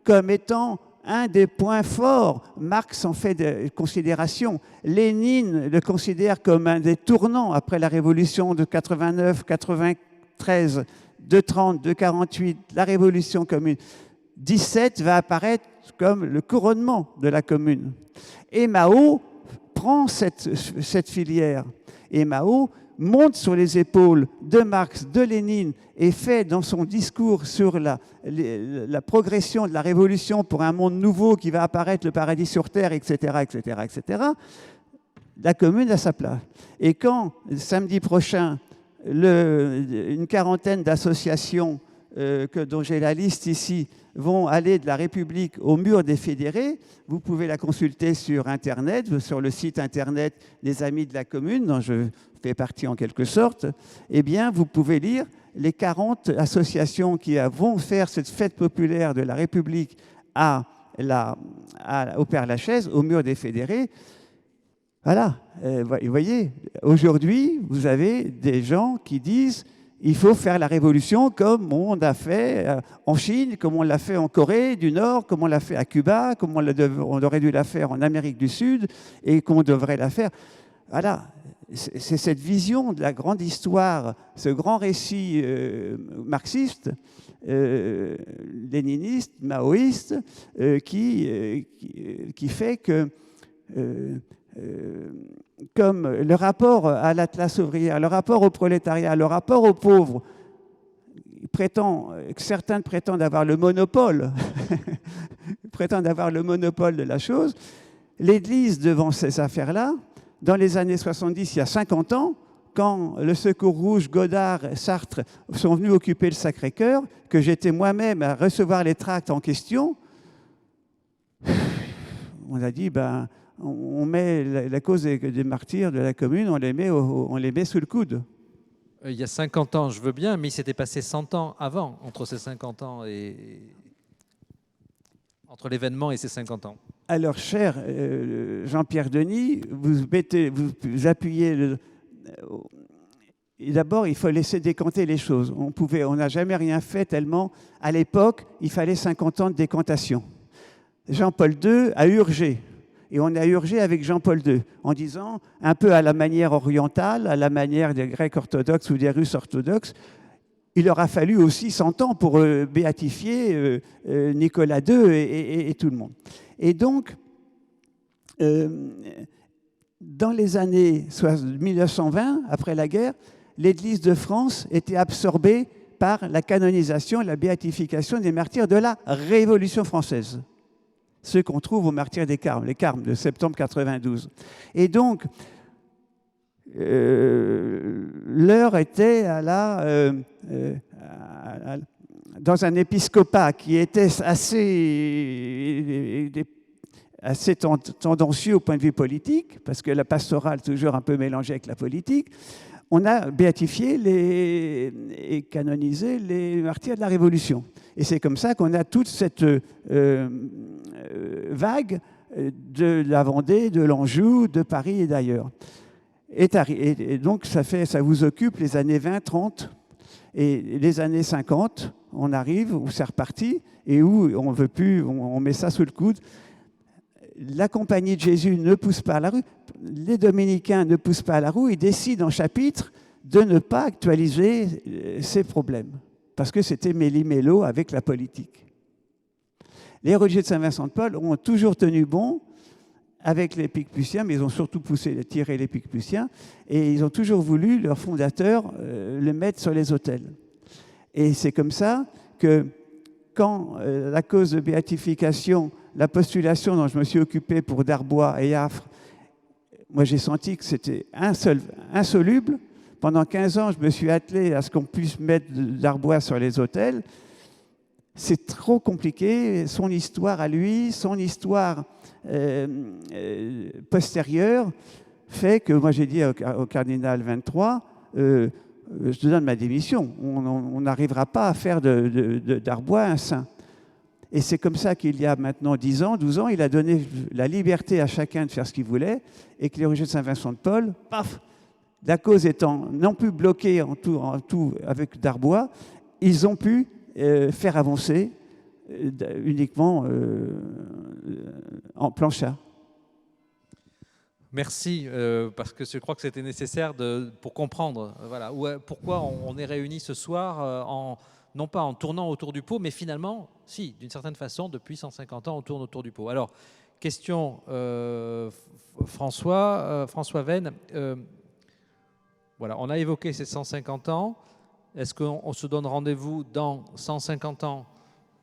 comme étant un des points forts. Marx en fait de considération. Lénine le considère comme un des tournants après la révolution de 89, 93, de 30, de 48, la révolution commune. 17 va apparaître comme le couronnement de la commune. Et Mao prend cette filière. Et Mao, monte sur les épaules de Marx, de Lénine, et fait dans son discours sur la progression de la révolution pour un monde nouveau qui va apparaître, le paradis sur terre, etc., etc., etc., la commune a sa place. Et quand, samedi prochain, une quarantaine d'associations dont j'ai la liste ici, vont aller de la République au mur des fédérés. Vous pouvez la consulter sur Internet, sur le site Internet des Amis de la Commune, dont je fais partie en quelque sorte. Eh bien, vous pouvez lire les 40 associations qui vont faire cette fête populaire de la République au Père-Lachaise, au mur des fédérés. Voilà, vous voyez, aujourd'hui, vous avez des gens qui disent il faut faire la révolution comme on a fait en Chine, comme on l'a fait en Corée du Nord, comme on l'a fait à Cuba, comme on aurait dû la faire en Amérique du Sud et qu'on devrait la faire. Voilà, c'est cette vision de la grande histoire, ce grand récit marxiste, léniniste, maoïste, qui fait que... comme le rapport à la classe ouvrière, le rapport au prolétariat, le rapport aux pauvres, certains prétendent avoir le monopole, prétendent avoir le monopole de la chose. L'Église, devant ces affaires-là, dans les années 70, il y a 50 ans, quand le Secours Rouge, Godard, Sartre sont venus occuper le Sacré-Cœur, que j'étais moi-même à recevoir les tracts en question, on a dit, on met la cause des martyrs de la commune, on les met sous le coude. Il y a 50 ans, je veux bien, mais il s'était passé 100 ans avant, entre ces 50 ans et... entre l'événement et ces 50 ans. Alors, cher Jean-Pierre Denis, vous appuyez... D'abord, il faut laisser décanter les choses. On n'a jamais rien fait tellement. À l'époque, il fallait 50 ans de décantation. Jean-Paul II a urgé. Et on a urgé avec Jean-Paul II, en disant, un peu à la manière orientale, à la manière des Grecs orthodoxes ou des Russes orthodoxes, il aura fallu aussi 100 ans pour béatifier Nicolas II et tout le monde. Et donc, dans les années 1920, après la guerre, l'Église de France était absorbée par la canonisation, la béatification des martyrs de la Révolution française. Ceux qu'on trouve aux martyrs des Carmes, les Carmes de septembre 92. Et donc, l'heure était dans un épiscopat qui était assez tendancieux au point de vue politique, parce que la pastorale toujours un peu mélangée avec la politique. On a béatifié et canonisé les martyrs de la Révolution. Et c'est comme ça qu'on a toute cette vague de la Vendée, de l'Anjou, de Paris et d'ailleurs. Et donc, ça vous occupe les années 20, 30 et les années 50, on arrive où c'est reparti et où on veut plus, on met ça sous le coude. La Compagnie de Jésus ne pousse pas à la rue, les dominicains ne poussent pas à la roue, ils décident en chapitre de ne pas actualiser ces problèmes, parce que c'était méli-mélo avec la politique. Les religieux de Saint-Vincent-de-Paul ont toujours tenu bon avec les Picpus, mais ils ont surtout tiré les Picpus, et ils ont toujours voulu, leur fondateur, le mettre sur les autels. Et c'est comme ça que quand la cause de béatification, la postulation dont je me suis occupé pour Darbois et Affre, moi j'ai senti que c'était insoluble. Pendant 15 ans, je me suis attelé à ce qu'on puisse mettre Darbois sur les autels. C'est trop compliqué. Son histoire à lui, son histoire postérieure fait que moi j'ai dit au cardinal 23, je te donne ma démission. On n'arrivera pas à faire de Darbois un saint. Et c'est comme ça qu'il y a maintenant 10 ans, 12 ans, il a donné la liberté à chacun de faire ce qu'il voulait, et que les religieux de Saint-Vincent-de-Paul, paf, la cause étant non plus bloquée en tout avec Darbois, ils ont pu faire avancer uniquement en planchard. Merci, parce que je crois que c'était nécessaire pour comprendre pourquoi on est réunis ce soir, non pas en tournant autour du pot, mais finalement, si, d'une certaine façon, depuis 150 ans, on tourne autour du pot. Alors, question François Venn. Voilà, on a évoqué ces 150 ans. Est-ce qu'on se donne rendez-vous dans 150 ans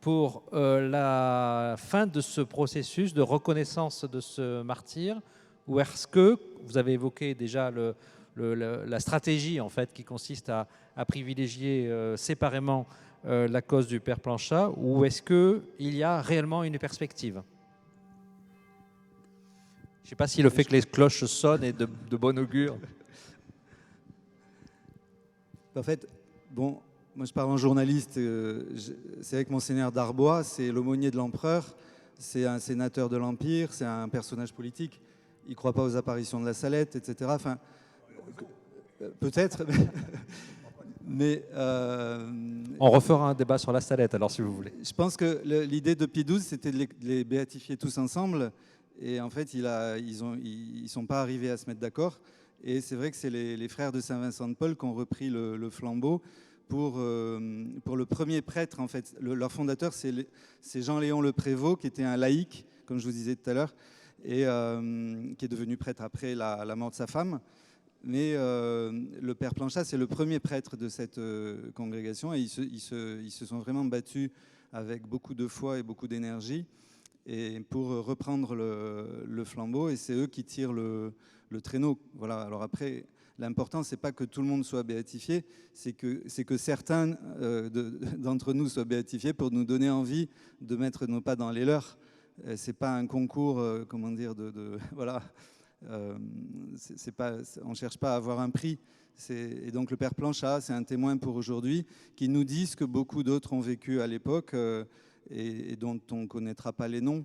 pour la fin de ce processus de reconnaissance de ce martyr? Ou est-ce que, vous avez évoqué déjà la stratégie en fait, qui consiste à privilégier séparément la cause du père Planchat, ou est-ce qu'il y a réellement une perspective? Je ne sais pas si le fait que les cloches sonnent est de bon augure. En fait, bon, moi je parle en journaliste, c'est avec Monseigneur Darbois, c'est l'aumônier de l'empereur, c'est un sénateur de l'Empire, c'est un personnage politique. Il ne croit pas aux apparitions de la Salette, etc. Enfin, peut-être, mais... On refera un débat sur la Salette, alors, si vous voulez. Je pense que l'idée de Pie XII, c'était de les béatifier tous ensemble, et en fait, ils ne sont pas arrivés à se mettre d'accord. Et c'est vrai que c'est les frères de Saint-Vincent de Paul qui ont repris le flambeau pour le premier prêtre. En fait, leur fondateur, c'est Jean-Léon Le Prévost, qui était un laïc, comme je vous disais tout à l'heure, et qui est devenu prêtre après la mort de sa femme. Mais le père Planchat, c'est le premier prêtre de cette congrégation, et ils se sont vraiment battus avec beaucoup de foi et beaucoup d'énergie et pour reprendre le flambeau, et c'est eux qui tirent le traîneau. Voilà. Alors après, l'important, c'est pas que tout le monde soit béatifié, c'est que certains d'entre nous soient béatifiés pour nous donner envie de mettre nos pas dans les leurs. C'est pas un concours, comment dire, voilà. On cherche pas à avoir un prix. Et donc le père Planchat, c'est un témoin pour aujourd'hui qui nous dit ce que beaucoup d'autres ont vécu à l'époque et dont on ne connaîtra pas les noms.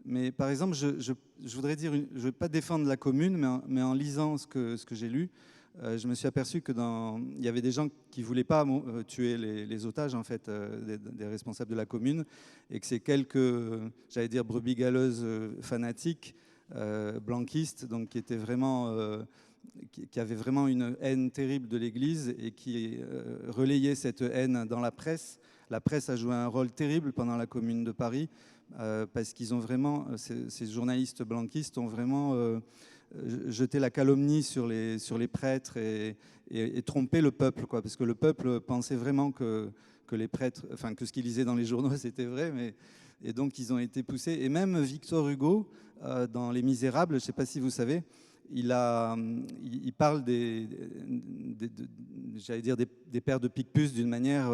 Mais par exemple, je voudrais dire, je ne vais pas défendre la commune, mais en lisant ce que j'ai lu, je me suis aperçu qu'il y avait des gens qui ne voulaient pas tuer les otages, en fait, des responsables de la commune, et que c'est quelques, j'allais dire, brebis galeuses fanatiques, blanquistes, donc qui étaient vraiment... qui avait vraiment une haine terrible de l'Église et qui relayait cette haine dans la presse. La presse a joué un rôle terrible pendant la Commune de Paris parce qu'ils ont vraiment, ces journalistes blanquistes ont vraiment jeté la calomnie sur les prêtres et trompé le peuple, quoi, parce que le peuple pensait vraiment que les prêtres, enfin que ce qu'ils lisaient dans les journaux c'était vrai, et donc ils ont été poussés. Et même Victor Hugo, dans Les Misérables, je ne sais pas si vous savez, il parle j'allais dire des pères de Picpus d'une manière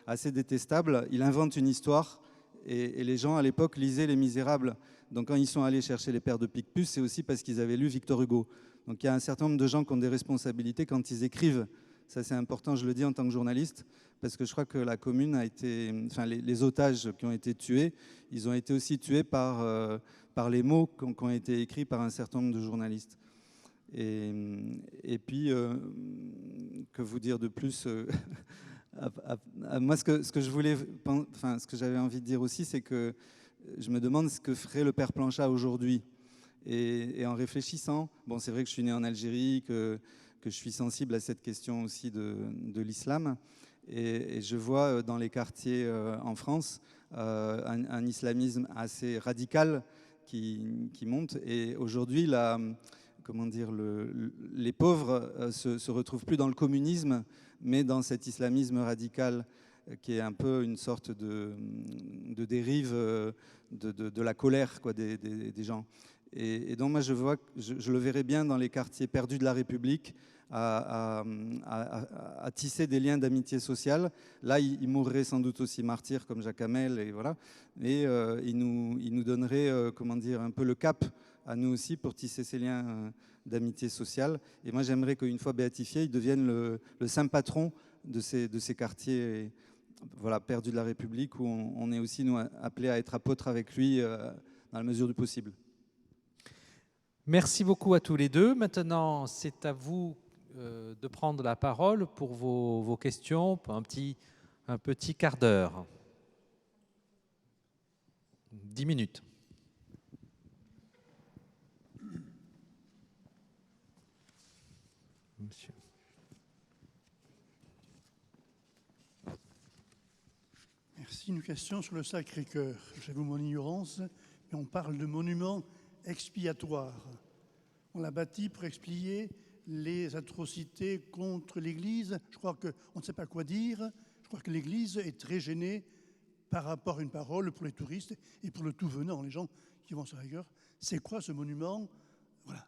assez détestable. Il invente une histoire et les gens à l'époque lisaient Les Misérables. Donc quand ils sont allés chercher les pères de Picpus, c'est aussi parce qu'ils avaient lu Victor Hugo. Donc il y a un certain nombre de gens qui ont des responsabilités quand ils écrivent. Ça c'est important, je le dis en tant que journaliste, parce que je crois que la commune a été... Enfin les otages qui ont été tués, ils ont été aussi tués par les mots qui ont été écrits par un certain nombre de journalistes. Et puis, que vous dire de plus moi, ce que je voulais, enfin, ce que j'avais envie de dire aussi, c'est que je me demande ce que ferait le père Planchat aujourd'hui. Et en réfléchissant, bon, c'est vrai que je suis né en Algérie, que je suis sensible à cette question aussi de l'islam. Et je vois dans les quartiers en France un islamisme assez radical qui monte. Et aujourd'hui, comment dire, les pauvres se retrouvent plus dans le communisme, mais dans cet islamisme radical qui est un peu une sorte de dérive de la colère, quoi, des gens. Et donc moi je le verrais bien dans les quartiers perdus de la République à tisser des liens d'amitié sociale. Là, il mourrait sans doute aussi martyr comme Jacques Hamel, et voilà. Et il nous donnerait, comment dire, un peu le cap à nous aussi pour tisser ces liens d'amitié sociale. Et moi, j'aimerais qu'une fois béatifié, il devienne le saint patron de ces quartiers, voilà, perdus de la République, où on est aussi, nous, appelés à être apôtres avec lui dans la mesure du possible. Merci beaucoup à tous les deux. Maintenant, c'est à vous de prendre la parole pour vos questions, pour un petit quart d'heure. 10 minutes. Monsieur. Merci. Une question sur le Sacré-Cœur. J'avoue mon ignorance, mais on parle de monument expiatoire. On l'a bâti pour expier les atrocités contre l'Église. Je crois qu'on ne sait pas quoi dire. Je crois que l'Église est très gênée par rapport à une parole pour les touristes et pour le tout venant, les gens qui vont sur la rigueur. C'est quoi ce monument? Voilà.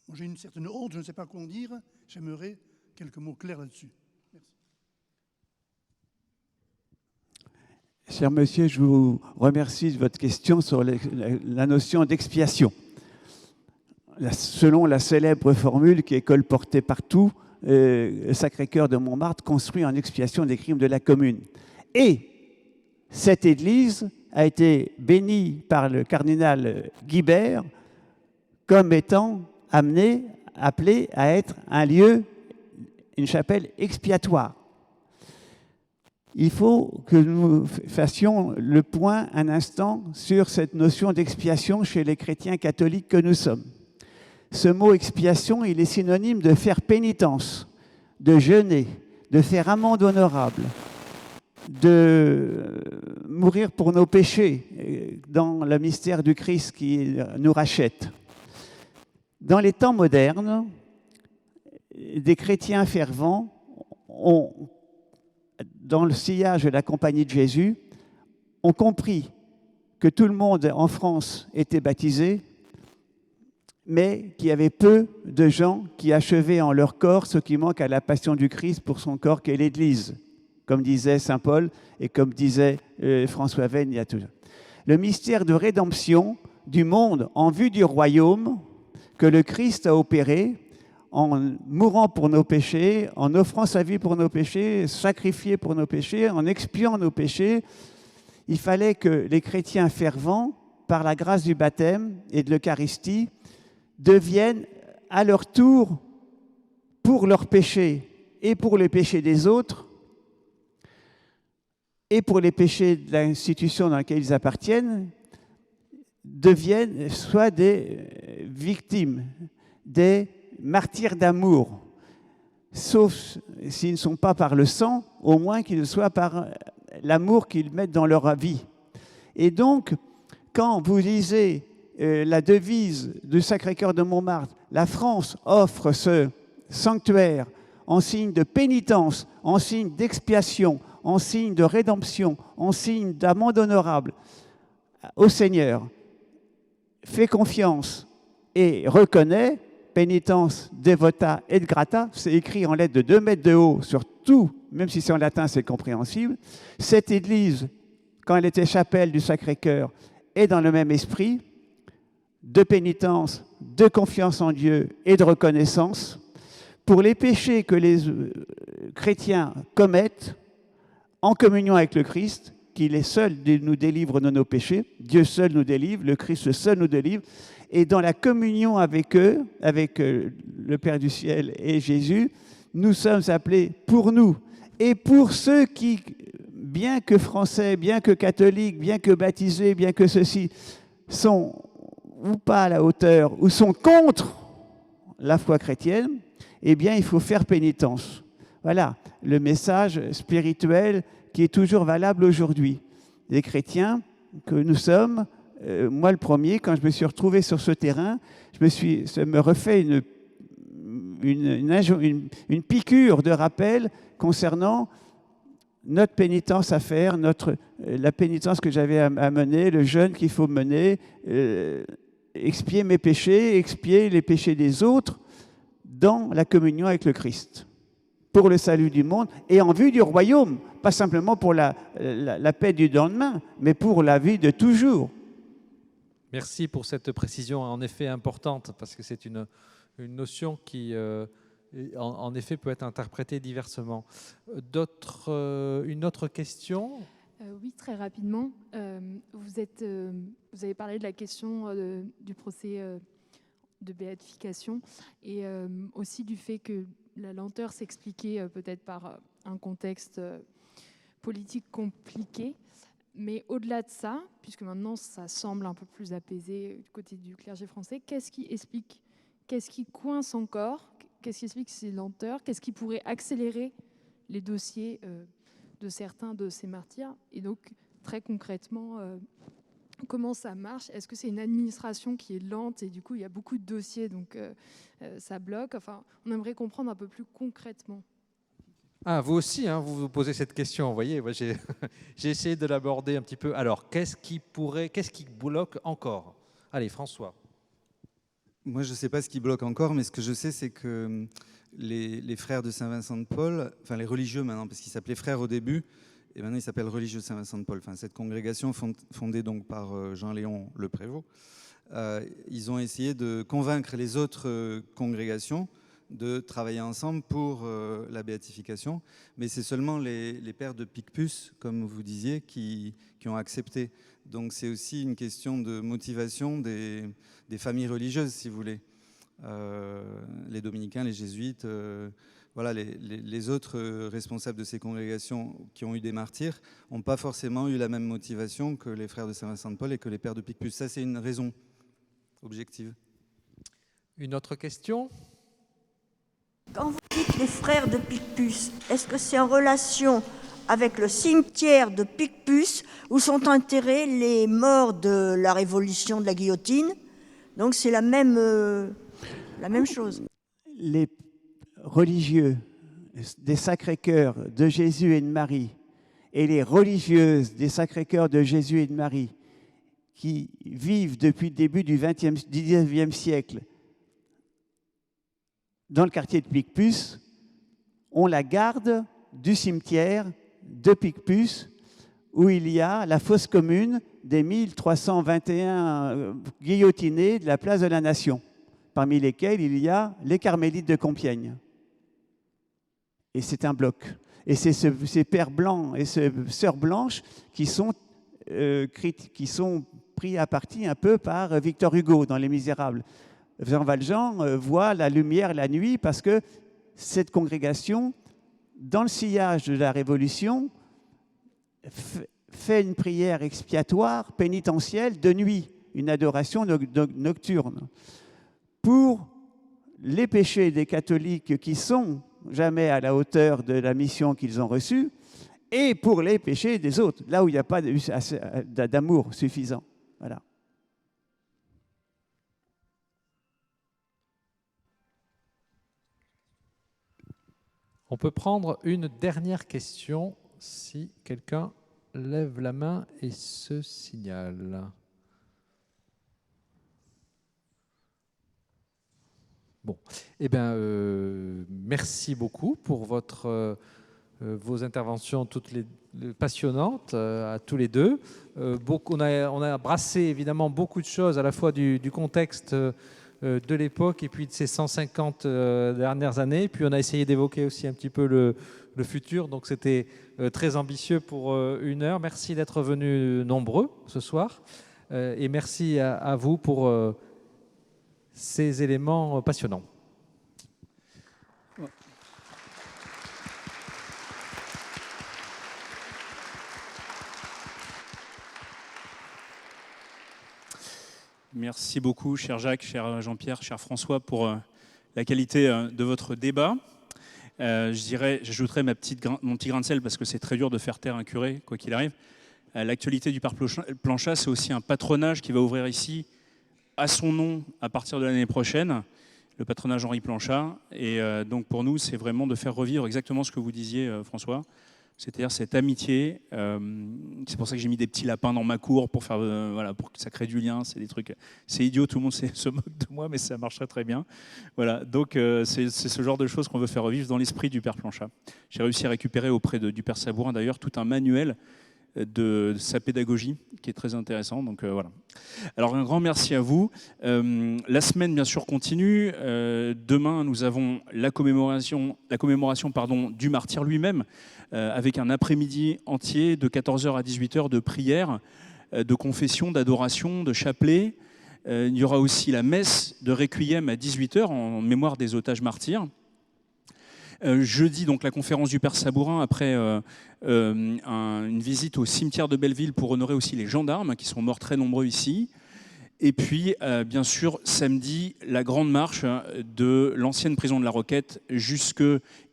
Moi, j'ai une certaine honte, je ne sais pas quoi en dire. J'aimerais quelques mots clairs là-dessus. Merci. Cher monsieur, je vous remercie de votre question sur la notion d'expiation. Selon la célèbre formule qui est colportée partout, le Sacré-Cœur de Montmartre construit en expiation des crimes de la Commune. Et cette église a été bénie par le cardinal Guibert comme étant appelée à être un lieu, une chapelle expiatoire. Il faut que nous fassions le point un instant sur cette notion d'expiation chez les chrétiens catholiques que nous sommes. Ce mot expiation, il est synonyme de faire pénitence, de jeûner, de faire amende honorable, de mourir pour nos péchés dans le mystère du Christ qui nous rachète. Dans les temps modernes, des chrétiens fervents ont, dans le sillage de la Compagnie de Jésus, ont compris que tout le monde en France était baptisé, mais qu'il y avait peu de gens qui achevaient en leur corps ce qui manque à la passion du Christ pour son corps qu'est l'Église, comme disait saint Paul et comme disait François Venn il y a toujours. Le mystère de rédemption du monde en vue du royaume que le Christ a opéré en mourant pour nos péchés, en offrant sa vie pour nos péchés, sacrifié pour nos péchés, en expiant nos péchés. Il fallait que les chrétiens fervents, par la grâce du baptême et de l'Eucharistie, deviennent à leur tour, pour leurs péchés et pour les péchés des autres, et pour les péchés de l'institution dans laquelle ils appartiennent, deviennent soit des victimes, des martyrs d'amour, sauf s'ils ne sont pas par le sang, au moins qu'ils le soient par l'amour qu'ils mettent dans leur vie. Et donc, quand vous lisez la devise du Sacré-Cœur de Montmartre, la France offre ce sanctuaire en signe de pénitence, en signe d'expiation, en signe de rédemption, en signe d'amende honorable au Seigneur, fait confiance et reconnaît, pénitence, devota et grata, c'est écrit en lettres de 2 mètres de haut sur tout, même si c'est en latin, c'est compréhensible. Cette église, quand elle était chapelle du Sacré-Cœur, est dans le même esprit de pénitence, de confiance en Dieu et de reconnaissance pour les péchés que les chrétiens commettent en communion avec le Christ, qu'il est seul nous délivre de nos péchés, Dieu seul nous délivre, le Christ seul nous délivre, et dans la communion avec eux, avec le Père du ciel et Jésus, nous sommes appelés pour nous et pour ceux qui, bien que français, bien que catholiques, bien que baptisés, bien que ceux-ci sont ou pas à la hauteur, ou sont contre la foi chrétienne, eh bien, il faut faire pénitence. Voilà le message spirituel qui est toujours valable aujourd'hui. Les chrétiens que nous sommes, moi le premier, quand je me suis retrouvé sur ce terrain, ça me refait une piqûre de rappel concernant notre pénitence à faire, la pénitence que j'avais à mener, le jeûne qu'il faut mener, expier mes péchés, expier les péchés des autres dans la communion avec le Christ, pour le salut du monde et en vue du royaume, pas simplement pour la paix du lendemain, mais pour la vie de toujours. Merci pour cette précision en effet importante, parce que c'est une notion qui, en effet, peut être interprétée diversement. Une autre question ? Oui, très rapidement. Vous avez parlé de la question du procès de béatification et aussi du fait que la lenteur s'expliquait peut-être par un contexte politique compliqué. Mais au-delà de ça, puisque maintenant ça semble un peu plus apaisé du côté du clergé français, qu'est-ce qui coince encore? Qu'est-ce qui explique ces lenteurs? Qu'est-ce qui pourrait accélérer les dossiers de certains de ces martyrs? Et donc, très concrètement, comment ça marche? Est-ce que c'est une administration qui est lente et du coup il y a beaucoup de dossiers, donc ça bloque? Enfin, on aimerait comprendre un peu plus concrètement. Ah, vous aussi, hein, vous vous posez cette question. Vous voyez, moi, j'ai essayé de l'aborder un petit peu. Alors, qu'est-ce qui bloque encore? Allez, François. Moi, je ne sais pas ce qui bloque encore, mais ce que je sais, c'est que les frères de Saint-Vincent-de-Paul, enfin les religieux maintenant, parce qu'ils s'appelaient frères au début, et maintenant ils s'appellent religieux de Saint-Vincent-de-Paul. Enfin, cette congrégation fondée donc par Jean-Léon Le Prévost, ils ont essayé de convaincre les autres congrégations de travailler ensemble pour la béatification, mais c'est seulement les pères de Picpus, comme vous disiez, qui ont accepté. Donc c'est aussi une question de motivation des familles religieuses, si vous voulez. Les dominicains, les jésuites, voilà, les autres responsables de ces congrégations qui ont eu des martyrs n'ont pas forcément eu la même motivation que les frères de Saint-Vincent-de-Paul et que les pères de Picpus. Ça, c'est une raison objective. Une autre question? Quand vous dites les frères de Picpus, est-ce que c'est en relation avec le cimetière de Picpus où sont enterrés les morts de la Révolution de la guillotine? Donc c'est la même chose. Les religieux des Sacré-Cœur de Jésus et de Marie et les religieuses des Sacré-Cœur de Jésus et de Marie qui vivent depuis le début du 19e siècle dans le quartier de Picpus ont la garde du cimetière de Picpus où il y a la fosse commune des 1321 guillotinés de la place de la Nation, parmi lesquels il y a les Carmélites de Compiègne. Et c'est un bloc. Et c'est ces pères blancs et ces sœurs blanches qui sont pris à partie un peu par Victor Hugo dans Les Misérables. Jean Valjean voit la lumière la nuit parce que cette congrégation, dans le sillage de la Révolution, fait une prière expiatoire, pénitentielle de nuit, une adoration nocturne. Pour les péchés des catholiques qui sont jamais à la hauteur de la mission qu'ils ont reçue, et pour les péchés des autres, là où il n'y a pas d'amour suffisant. Voilà. On peut prendre une dernière question si quelqu'un lève la main et se signale. Bon, eh bien, merci beaucoup pour vos interventions toutes les passionnantes à tous les deux. On a brassé évidemment beaucoup de choses à la fois du contexte de l'époque et puis de ces 150 dernières années. Puis on a essayé d'évoquer aussi un petit peu le futur. Donc c'était très ambitieux pour 1 heure. Merci d'être venus nombreux ce soir. Et merci à vous pour ces éléments passionnants. Merci beaucoup, cher Jacques, cher Jean-Pierre, cher François, pour la qualité de votre débat. J'ajouterai mon petit grain de sel parce que c'est très dur de faire taire un curé, quoi qu'il arrive. L'actualité du parc Planchat, c'est aussi un patronage qui va ouvrir ici à son nom à partir de l'année prochaine, le patronage Henri Planchat. Et donc pour nous, c'est vraiment de faire revivre exactement ce que vous disiez, François. C'est-à-dire cette amitié. C'est pour ça que j'ai mis des petits lapins dans ma cour pour faire, pour que ça crée du lien. C'est des trucs, c'est idiot, tout le monde se moque de moi, mais ça marcherait très bien. Voilà, donc c'est ce genre de choses qu'on veut faire revivre dans l'esprit du Père Planchat. J'ai réussi à récupérer auprès du Père Sabourin d'ailleurs tout un manuel de sa pédagogie qui est très intéressant. Donc voilà. Alors un grand merci à vous. La semaine bien sûr continue. Demain nous avons la commémoration du martyr lui-même avec un après-midi entier de 14h à 18h de prière, de confession, d'adoration, de chapelet. Il y aura aussi la messe de Requiem à 18h en mémoire des otages martyrs. Jeudi, donc la conférence du Père Sabourin, après une visite au cimetière de Belleville pour honorer aussi les gendarmes qui sont morts très nombreux ici. Et puis, bien sûr, samedi, la grande marche de l'ancienne prison de la Roquette jusque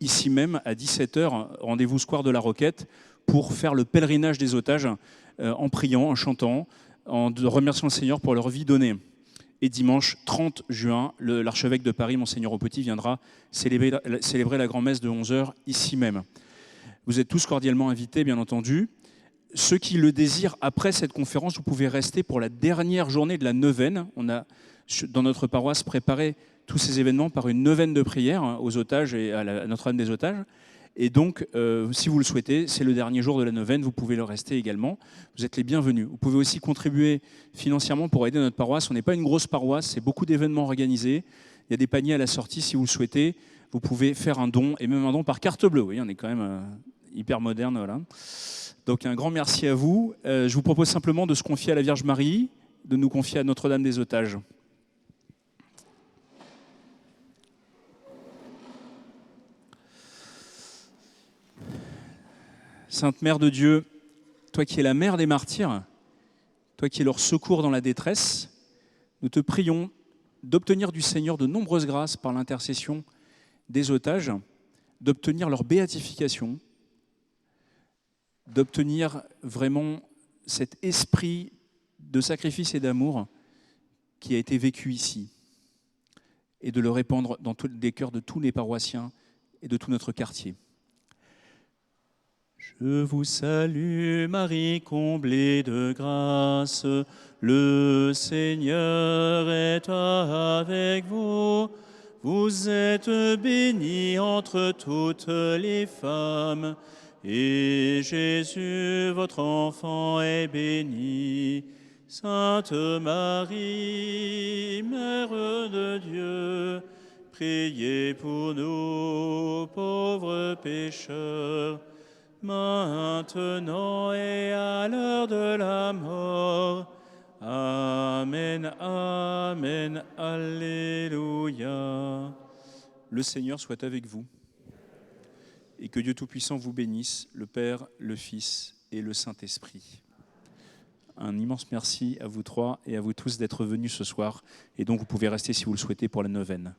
ici même à 17h, rendez-vous square de la Roquette, pour faire le pèlerinage des otages en priant, en chantant, en remerciant le Seigneur pour leur vie donnée. Et dimanche 30 juin, l'archevêque de Paris, Monseigneur Aupetit, viendra célébrer la grand-messe de 11h ici même. Vous êtes tous cordialement invités, bien entendu. Ceux qui le désirent, après cette conférence, vous pouvez rester pour la dernière journée de la neuvaine. On a, dans notre paroisse, préparé tous ces événements par une neuvaine de prière aux otages et à Notre-Dame des Otages. Et donc, si vous le souhaitez, c'est le dernier jour de la neuvaine, vous pouvez le rester également. Vous êtes les bienvenus. Vous pouvez aussi contribuer financièrement pour aider notre paroisse. On n'est pas une grosse paroisse, c'est beaucoup d'événements organisés. Il y a des paniers à la sortie, si vous le souhaitez. Vous pouvez faire un don, et même un don par carte bleue. Oui, on est quand même hyper moderne, voilà. Donc un grand merci à vous. Je vous propose simplement de se confier à la Vierge Marie, de nous confier à Notre-Dame des Otages. Sainte Mère de Dieu, toi qui es la mère des martyrs, toi qui es leur secours dans la détresse, nous te prions d'obtenir du Seigneur de nombreuses grâces par l'intercession des otages, d'obtenir leur béatification, d'obtenir vraiment cet esprit de sacrifice et d'amour qui a été vécu ici, et de le répandre dans les cœurs de tous les paroissiens et de tout notre quartier. Je vous salue, Marie, comblée de grâce, le Seigneur est avec vous. Vous êtes bénie entre toutes les femmes, et Jésus, votre enfant, est béni. Sainte Marie, Mère de Dieu, priez pour nous, pauvres pécheurs, maintenant et à l'heure de la mort. Amen, amen, alléluia. Le Seigneur soit avec vous et que Dieu Tout-Puissant vous bénisse, le Père, le Fils et le Saint-Esprit. Un immense merci à vous trois et à vous tous d'être venus ce soir. Et donc vous pouvez rester si vous le souhaitez pour la neuvaine.